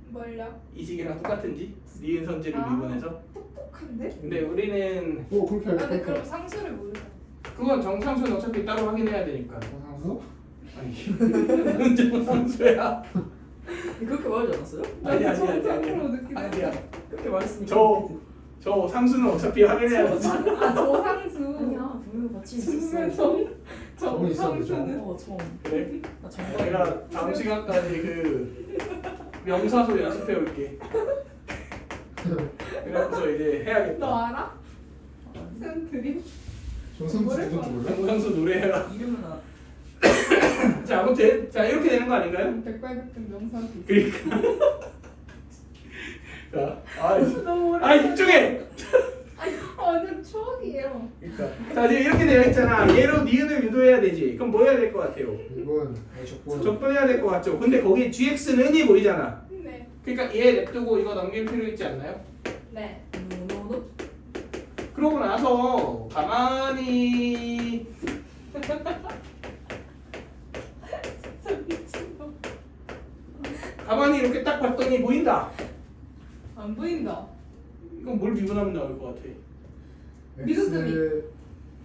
뭘요? 이 식이랑 똑같은지 니은 선지를 아. 미분해서. 똑똑한데? 근데 우리는 오 그렇게 아, 근데 할까? 그럼 상수를 모르잖아. 그건 정상수는 어차피 따로 확인해야 되니까. 상수? 아니 정상수야. 그렇게 말하지 않았어요? 아니야. 정상으로 느끼는. 아니야. 그렇게 말했으니까. 저 상수는 어차피 확인해야 되지. 아, 저상수. 아니야 분명히 같이 무슨 있었어. 정은 있었는데, 정상수는. 처음. 그래? 나 정말. 내가 다음 시간까지 그 명사소 연습해 올게. 그래서 이제 너 해야겠다. 알아? 쌤 드림? 정상수 누군지 몰라? 정상수 노래해라. 이름은 아. 자, 아무튼 자 이렇게 되는 거 아닌가요? 백발백중 명사수. 그러니까. 자, 너무 오래. 아 집중해. 완전 추억이에요. 그러니까. 자 지금 이렇게 되어 있잖아. 얘로 니은을 유도해야 되지. 그럼 뭐 해야 될 것 같아요? 이건 적분. 적분해야 될 것 같죠. 근데 거기에 GX는이 보이잖아. 네. 그러니까 얘 냅두고 이거 넘길 필요 있지 않나요? 네. 노노노. 그러고 나서 가만히 가만히 이렇게 딱 봤더니 보인다. 안 보인다. 이건 뭘 미분하면 나올 것 같아? X.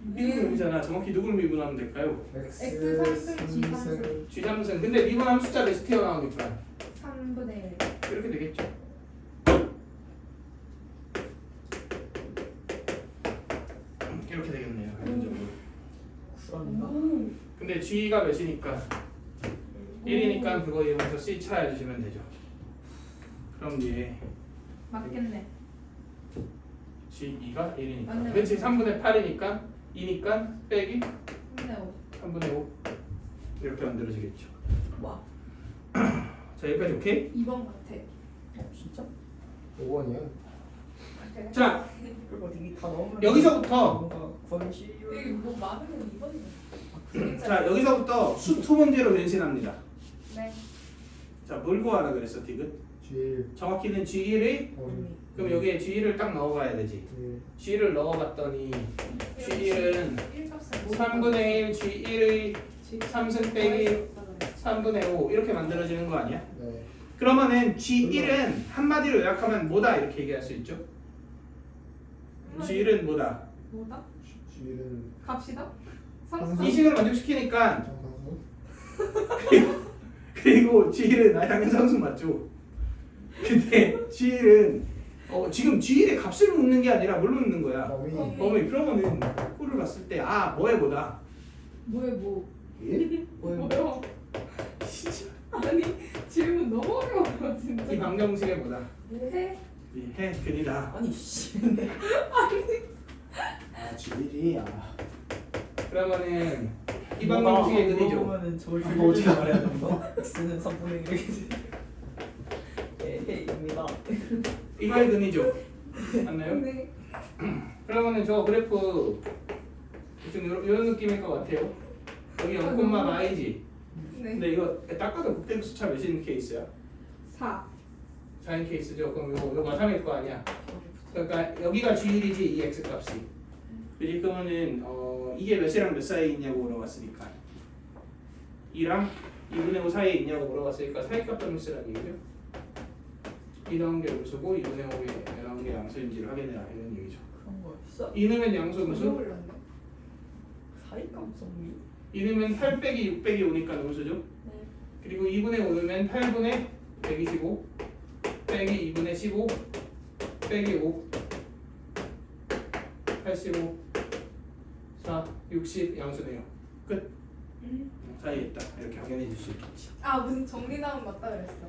미분이잖아. 정확히 누굴 미분하면 될까요? X 삼승, G 삼승. G3승. 근데 미분하면 숫자 몇이 튀어나오니까 3분의 1. 이렇게 되겠죠. 이렇게 되겠네요. 기본적으로. 구란인가? 근데 G가 몇이니까 1이니까 그거 이용해서 C 찾아주시면 되죠. 그럼 얘 맞겠네. G2가 1이니까 맞네, 그렇지. 맞네. 3분의 8이니까 2니까 빼기 3분의 5. 3분의 5 이렇게 만들어지겠죠. 와. 자 여기까지 오케이? 2번 같아. 진짜? 5번이야. 같아. 자 그리고 이게 다 넣으면 여기서부터 뭔가 구하기 쉬워. 여기 뭐 많으면 2번이네. 자 여기서부터 수투 문제로 변신합니다. 네. 자 뭘 구하라 그랬어 디귿? G. 정확히는 G1을 그럼 여기에 G1을 딱 넣어봐야 되지. G를 넣어봤더니 G1은 3분의 1 G1의 3승 빼기 3분의 5 이렇게 만들어지는 거 아니야? 네. 그러면은 G1은 한마디로 요약하면 뭐다 이렇게 얘기할 수 있죠? G1은 뭐다? 뭐다? G는 갑시다. 상수. 이 식을 만족시키니까 정상수. 그리고 G1은 당연 상수 맞죠? 근데 G1은 지금 G1의 값을 묻는 게 아니라 뭘로 묻는 거야? 범위. 범위. 그러면은 꼴을 봤을 때 뭐에 뭐다? 뭐에 뭐? 뭐야? 뭐요? 진짜 아니 질문 너무 어려워요 진짜. 이 방정식에 뭐다? 해? 이 해 근이다. 아니 씨. 아 G1이 그러면은 이 방정식의 근이죠. 그러면은 저걸 아, 뭐 어떻게 말해야 되는 거? X는 3분의 1이겠지. 해입니다. 이거의 근이죠. 맞나요? 네. 그러면은 저 그래프 좀 이런 느낌일 것 같아요. 여기 0, y지. 네. 근데 이거 딱 봐도 극대극 수차 몇인 케이스야? 4. 4인 케이스죠. 그럼 요거 3일 거 아니야. 그러니까 여기가 G1이지 이 x 값이. 그지? 그러면은 이게 몇이랑 몇 사이에 있냐고 물어봤으니까 2랑 2분의 5 사이에 있냐고 물어봤으니까 사이값을 쓰라는 얘기죠. 이 나온 게 음수고 2분의 5에 나온 게 양수인지를 확인해라 이런 얘기죠. 그런 거였어? 2넣으면 양수 음수, 몰랐네. 사이감성미? 2넣으면 8 빼기 6 빼기 5니까 음수죠. 네. 그리고 2분의 5 넣으면 8분의 125 빼기 2분의 15 빼기 5 85 4 60 양수네요. 끝. 사이에 있다. 이렇게 확인해 줄 수 있겠지. 아 무슨 정리나온 맞다 그랬어.